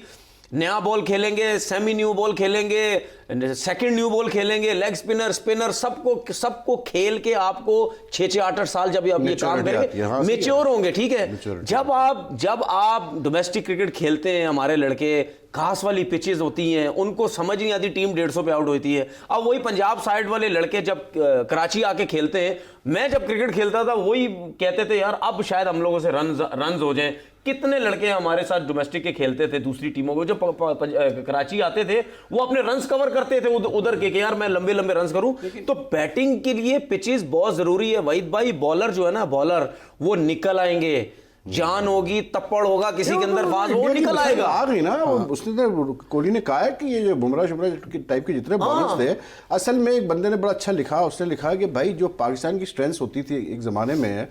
नया बॉल खेलेंगे, सेमी न्यू बॉल खेलेंगे, सेकंड न्यू बॉल खेलेंगे, लेग स्पिनर, स्पिनर, सबको खेल के आपको 6-6, 8-8 साल जब आप ये काम करेंगे, मेच्योर होंगे। ठीक है, जब आप डोमेस्टिक क्रिकेट खेलते हैं, हमारे लड़के घास वाली पिचेस होती हैं, उनको समझ नहीं आती, टीम 150 पे आउट होती है। अब वही पंजाब साइड वाले लड़के जब कराची आके खेलते हैं, मैं जब क्रिकेट खेलता था वही कहते थे यार अब शायद हम लोगों से रन्स हो जाएं। कितने लड़के हमारे साथ डोमेस्टिक के खेलते थे दूसरी टीमों को, जब कराची आते थे वो अपने रन्स कवर करते थे उधर के यार मैं लंबे लंबे रन्स करूं। तो बैटिंग के लिए पिचेस बहुत जरूरी है वहीद भाई। बॉलर जो है ना, बॉलर वो निकल आएंगे, जान होगी, तप्पड़ होगा किसी के अंदर, बात वो निकल आएगा। आ गई ना, उसने तो कोहली ने कहा है कि ये जो बुमराह टाइप के जितने बॉलर्स थे, असल में एक बंदे ने बड़ा अच्छा लिखा, उसने लिखा कि भाई जो पाकिस्तान की स्ट्रेंथ होती थी एक जमाने में,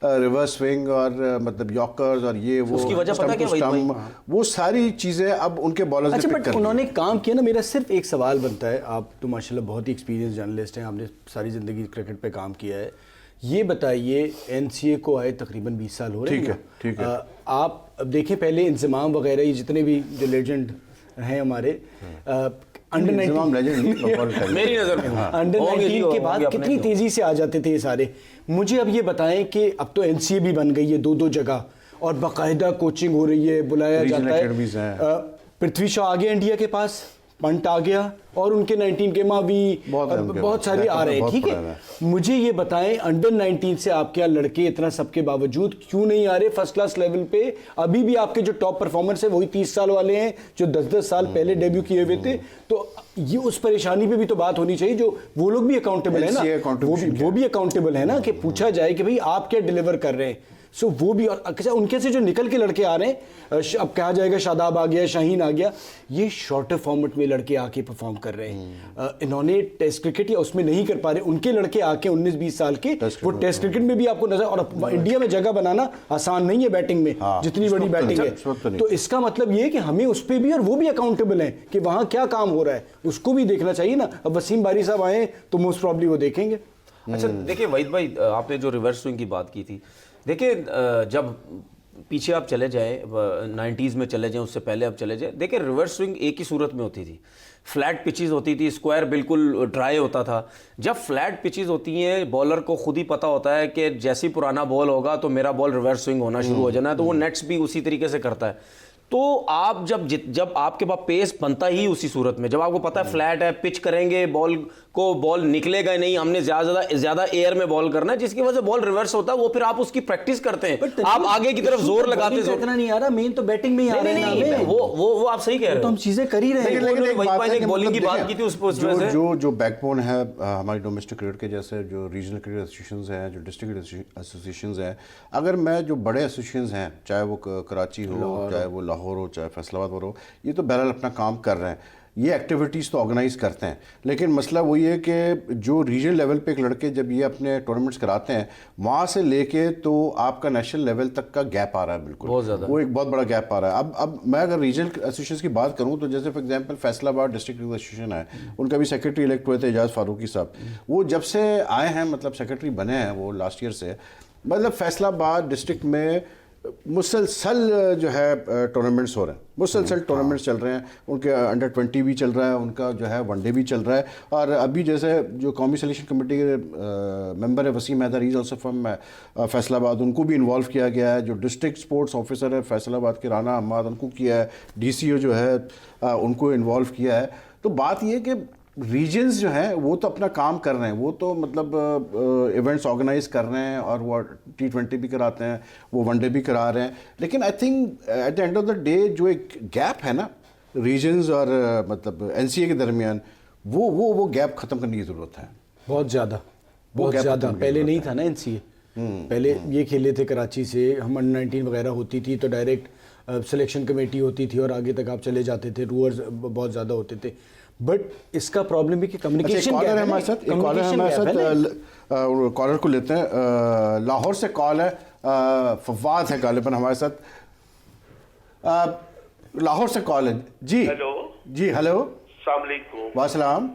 रिवर्स स्विंग और मतलब यॉर्कर्स और ये वो, उसकी वजह पता क्या भाई? वो सारी चीजें अब उनके बॉलर्स अच्छा, बट उन्होंने काम किया ना। मेरा सिर्फ एक सवाल बनता है, आप तो माशाल्लाह बहुत ही एक्सपीरियंस जर्नलिस्ट हैं, आपने सारी ज़िंदगी क्रिकेट पे काम किया है, ये बताइए एनसीए को आए तकरीबन 20 साल हो रहे हैं। ठीक है। आप अब देखें पहले इंजमाम वगैरह ये जितने भी जो लेजेंड हैं हमारे, अंडर 19 मेरी नजर में अंडर 19 के बाद कितनी तेजी से आ जाते थे ये सारे। मुझे अब ये बताएं कि अब तो एनसीए भी बन गई है 2-2 जगह और बाकायदा कोचिंग हो रही है, बुलाया जाता है। पृथ्वी शॉ आ गया इंडिया के पास, पंट आ गया और उनके 19 के माँ भी बहुत सारे आ रहे हैं। ठीक है, मुझे ये बताएं अंडर 19 से आपके यहाँ लड़के इतना सबके बावजूद क्यों नहीं आ रहे फर्स्ट क्लास लेवल पे? अभी भी आपके जो टॉप परफॉर्मर्स है वही 30 साल वाले हैं जो 10-10 साल पहले डेब्यू किए हुए थे। तो ये उस परेशानी पे भी तो बात होनी चाहिए, जो वो लोग भी अकाउंटेबल है ना, वो भी अकाउंटेबल है ना, कि पूछा जाए कि भाई आप क्या डिलीवर कर रहे हैं। सो वो भी, और अच्छा उनके से जो निकल के लड़के आ रहे हैं, अब कहा जाएगा शादाब आ गया, शाहीन आ गया, ये शॉर्टर फॉर्मेट में लड़के आके परफॉर्म कर रहे हैं। इन्होंने टेस्ट क्रिकेट या उसमें नहीं कर पा रहे, उनके लड़के आके 19-20 साल के वो टेस्ट क्रिकेट में भी आपको नजर, और इंडिया में जगह बनाना आसान नहीं है बैटिंग में, जितनी बड़ी बैटिंग है। तो इसका मतलब ये है कि हमें उस पर भी, और वो भी अकाउंटेबल है कि वहाँ क्या काम हो रहा है, उसको भी देखना चाहिए ना। अब वसीम बारी साहब आए तो मोस्ट प्रॉब्ली वो देखेंगे। अच्छा देखिए वहीद भाई, आपने जो रिवर्स स्विंग की बात की थी, देखिए जब पीछे आप चले जाएं 90s में चले जाएं, उससे पहले आप चले जाएं, देखिए रिवर्स स्विंग एक ही सूरत में होती थी। फ्लैट पिचेस होती थी, स्क्वायर बिल्कुल ड्राई होता था। जब फ्लैट पिचेस होती हैं, बॉलर को खुद ही पता होता है कि जैसे ही पुराना बॉल होगा तो मेरा बॉल रिवर्स स्विंग होना शुरू हो जाना है, तो वो नेट्स भी उसी तरीके से करता है। तो आप जब आपके पास पेस बनता ही उसी सूरत में, जब आपको पता है फ्लैट है, पिच करेंगे, बॉल निकलेगा नहीं, हमने ज्यादा एयर में बॉल करना है, जिसकी वजह से बॉल रिवर्स होता है, वो फिर आप उसकी प्रैक्टिस करते हैं, आप आगे की तरफ जोर लगाते हैं। इतना नहीं आ रहा, मेन तो बैटिंग में ही आ रहा है। वो आप सही कह रहे हो, तो हम चीजें कर ही रहे हैं। बॉलिंग की बात की थी, जो बैकबोन है हमारी डोमेस्टिक क्रिकेट के, जैसे जो रीजनल क्रिकेट एसोसिएशंस हैं, जो डिस्ट्रिक्ट एसोसिएशंस हैं, अगर मैं जो बड़े एसोसिएशंस हैं, चाहे वो कराची हो, चाहे वो लाहौर हो, चाहे फैसलाबाद हो, ये तो बहरहाल अपना काम कर रहे हैं, ये एक्टिविटीज़ तो ऑर्गेनाइज करते हैं। लेकिन मसला वही है कि जो रीजनल लेवल पे एक लड़के जब ये अपने टूर्नामेंट्स कराते हैं, वहाँ से लेके तो आपका नेशनल लेवल तक का गैप आ रहा है, बिल्कुल बहुत ज़्यादा, वो एक बहुत बड़ा गैप आ रहा है। अब मैं अगर रीजनल एसोसिएशन की बात करूँ तो जैसे for example Faisalabad district association है, उनका भी सेक्रेटरी इलेक्ट हुए थे एजाज फारूकी साहब। वो जब से आए हैं, मतलब सेक्रेटरी बने हैं वो लास्ट ईयर से, मतलब फैसलाबाद डिस्ट्रिक्ट में मुसलसल जो है टूर्नामेंट्स हो रहे हैं, मुसलसल टूर्नामेंट्स चल रहे हैं। उनके अंडर 20 भी चल रहा है, उनका जो है वनडे भी चल रहा है। और अभी जैसे जो कौमी सिलेक्शन कमेटी के मेंबर है Waseem Haider, is also from Faisalabad, उनको भी इन्वॉल्व किया गया है। जो डिस्ट्रिक्ट स्पोर्ट्स ऑफिसर है फैसलाबाद के राना अहमद, उनको किया है। DCO जो है उनको इन्वॉल्व किया है। तो बात यह कि रीजन्स जो हैं वो तो अपना काम कर रहे हैं, वो तो मतलब इवेंट्स ऑर्गेनाइज कर रहे हैं और वो T20 भी कराते हैं, वो वनडे भी करा रहे हैं, लेकिन I think at the end of the day जो एक गैप है ना रीजन्स और मतलब NCA के दरमियान, वो गैप ख़त्म करने की ज़रूरत है। बहुत ज़्यादा, बहुत gap ज़्यादा। खत्म की पहले जरूरत नहीं था ना NCA, पहले ये खेले थे कराची से, हम अंडर 19 वगैरह होती थी तो डायरेक्ट सिलेक्शन कमेटी होती थी और आगे तक आप चले जाते थे, रूअर्स बहुत ज़्यादा होते थे। बट इसका प्रॉब्लम है कि कम्युनिकेशन कॉलर है हमारे साथ, एक कॉलर है हमारे साथ, कॉलर को लेते हैं। लाहौर से कॉल है, फवाद है गालिबन हमारे साथ, लाहौर से कॉल है जी। हेलो जी हेलो, अस्सलाम वालेकुम। वासलाम।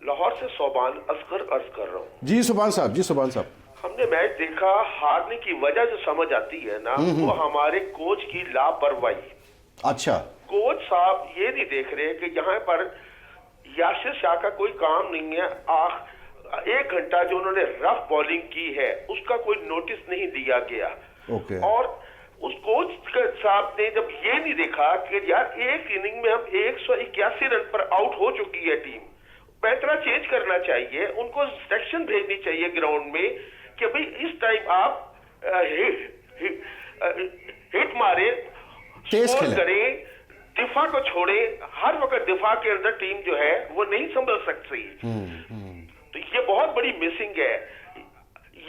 लाहौर से सोबान असगर अर्ज कर रहा हूँ। जी सुभान साहब, जी सुभान साहब। हमने मैच देखा, हारने की वजह जो समझ आती है ना वो हमारे कोच की लापरवाही। अच्छा, कोच साहब ये नहीं देख रहे कि यहाँ पर यासिर शाह का कोई काम नहीं है। 1 घंटा जो उन्होंने रफ बॉलिंग की है उसका कोई नोटिस नहीं दिया गया। ओके। और उस कोच साहब ने जब ये नहीं देखा कि यार एक इनिंग में हम 181 रन पर आउट हो चुकी है टीम, पैतरा चेंज करना चाहिए, उनको सेक्शन भेजनी चाहिए ग्राउंड में कि भाई इस टाइम आप हिट मारे, तेज स्कोर खेलें। करें, दिफा को छोड़े। हर वक्त दिफा के अंदर टीम जो है वो नहीं संभल सकती। तो ये बहुत बड़ी मिसिंग है।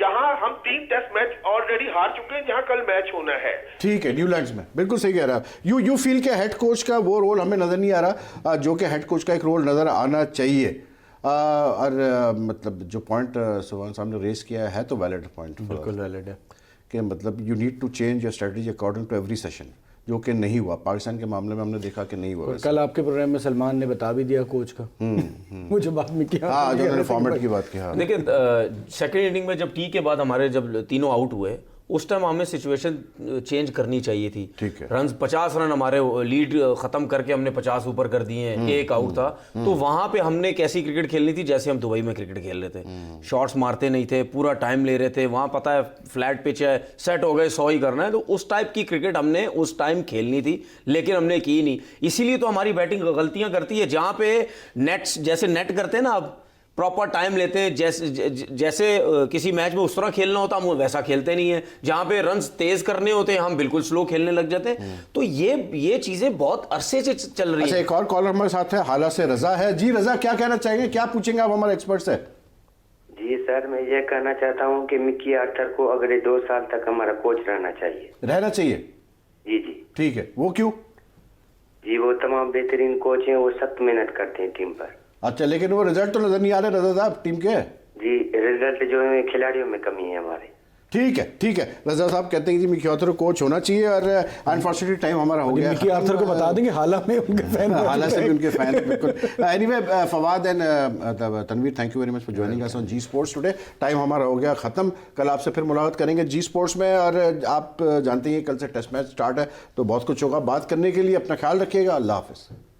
यहाँ हम 3 टेस्ट मैच ऑलरेडी हार चुके हैं जहाँ कल मैच होना है। ठीक है, न्यूलैंड्स में, बिल्कुल सही कह रहा है। यू फील के हेड कोच का वो रोल हमें नज़र नहीं आ रहा जो कि हेड कोच का एक रोल नज़र आना चाहिए। और मतलब जो पॉइंट सुभान साहब ने रेस किया है तो वैलिड पॉइंट, बिल्कुल वैलिड है कि मतलब you need to change your strategy according to every session, जो कि नहीं हुआ। पाकिस्तान के मामले में हमने देखा कि नहीं हुआ वैसे। कल आपके प्रोग्राम में सलमान ने बता भी दिया कोच का, मुझे बाद में क्या हाँ, जो उन्होंने फॉर्मेट की बात की। हाँ, देखिए सेकेंड इनिंग में जब टी के बाद हमारे जब तीनों आउट हुए उस टाइम हमें सिचुएशन चेंज करनी चाहिए थी। ठीक है। रन 50 रन हमारे लीड खत्म करके हमने 50 ऊपर कर दिए हैं, एक आउट था। तो वहां पे हमने कैसी क्रिकेट खेलनी थी जैसे हम दुबई में क्रिकेट खेल रहे थे। शॉट्स मारते नहीं थे, पूरा टाइम ले रहे थे। वहां पता है फ्लैट पिच है, सेट हो गए 100 ही करना है, तो उस टाइप की क्रिकेट हमने उस टाइम खेलनी थी, लेकिन हमने की नहीं। इसीलिए तो हमारी बैटिंग गलतियां करती है। जहां पे नेट्स जैसे नेट करते हैं ना, अब प्रॉपर टाइम लेते हैं, जैसे किसी मैच में उस तरह खेलना होता हम वैसा खेलते नहीं है। जहां पे रन्स तेज करने होते हैं हम बिल्कुल स्लो खेलने लग जाते हैं। तो ये चीजें बहुत अरसे से चल रही अच्छा, है। एक और कॉलर हमारे साथ है, हाला से रजा है। जी रजा, क्या कहना चाहेंगे, क्या पूछेंगे आप हमारे एक्सपर्ट से? जी सर, मैं ये कहना चाहता हूँ कि मिकी आर्थर को अगले 2 साल तक हमारा कोच रहना चाहिए। जी जी। ठीक है, वो क्यों? जी वो तमाम बेहतरीन कोच हैं, वो सख्त मेहनत करते हैं टीम पर। अच्छा, लेकिन वो रिजल्ट तो नजर नहीं आ रहे रजा साहब टीम के। जी रिजल्ट जो है खिलाड़ियों में कमी है हमारे। ठीक है, ठीक है। रजा साहब कहते हैं कि मिकी आर्थर को कोच होना चाहिए और अनफॉर्चुनेटली टाइम हमारा हो गया। मिकी आर्थर को बता देंगे, हाला में उनके फैन हाला से भी उनके फैन हैं, बिल्कुल। Anyway Fawad and Tanveer, thank you very much for joining us on Zee sports today. Time हमारा हो गया ख़त्म। कल आपसे फिर मुलाकात करेंगे जी स्पोर्ट्स में। और आप जानते हैं कल से टेस्ट मैच स्टार्ट है तो बहुत कुछ होगा। बात करने के लिए अपना ख्याल रखिएगा। अल्लाह हाफिज़।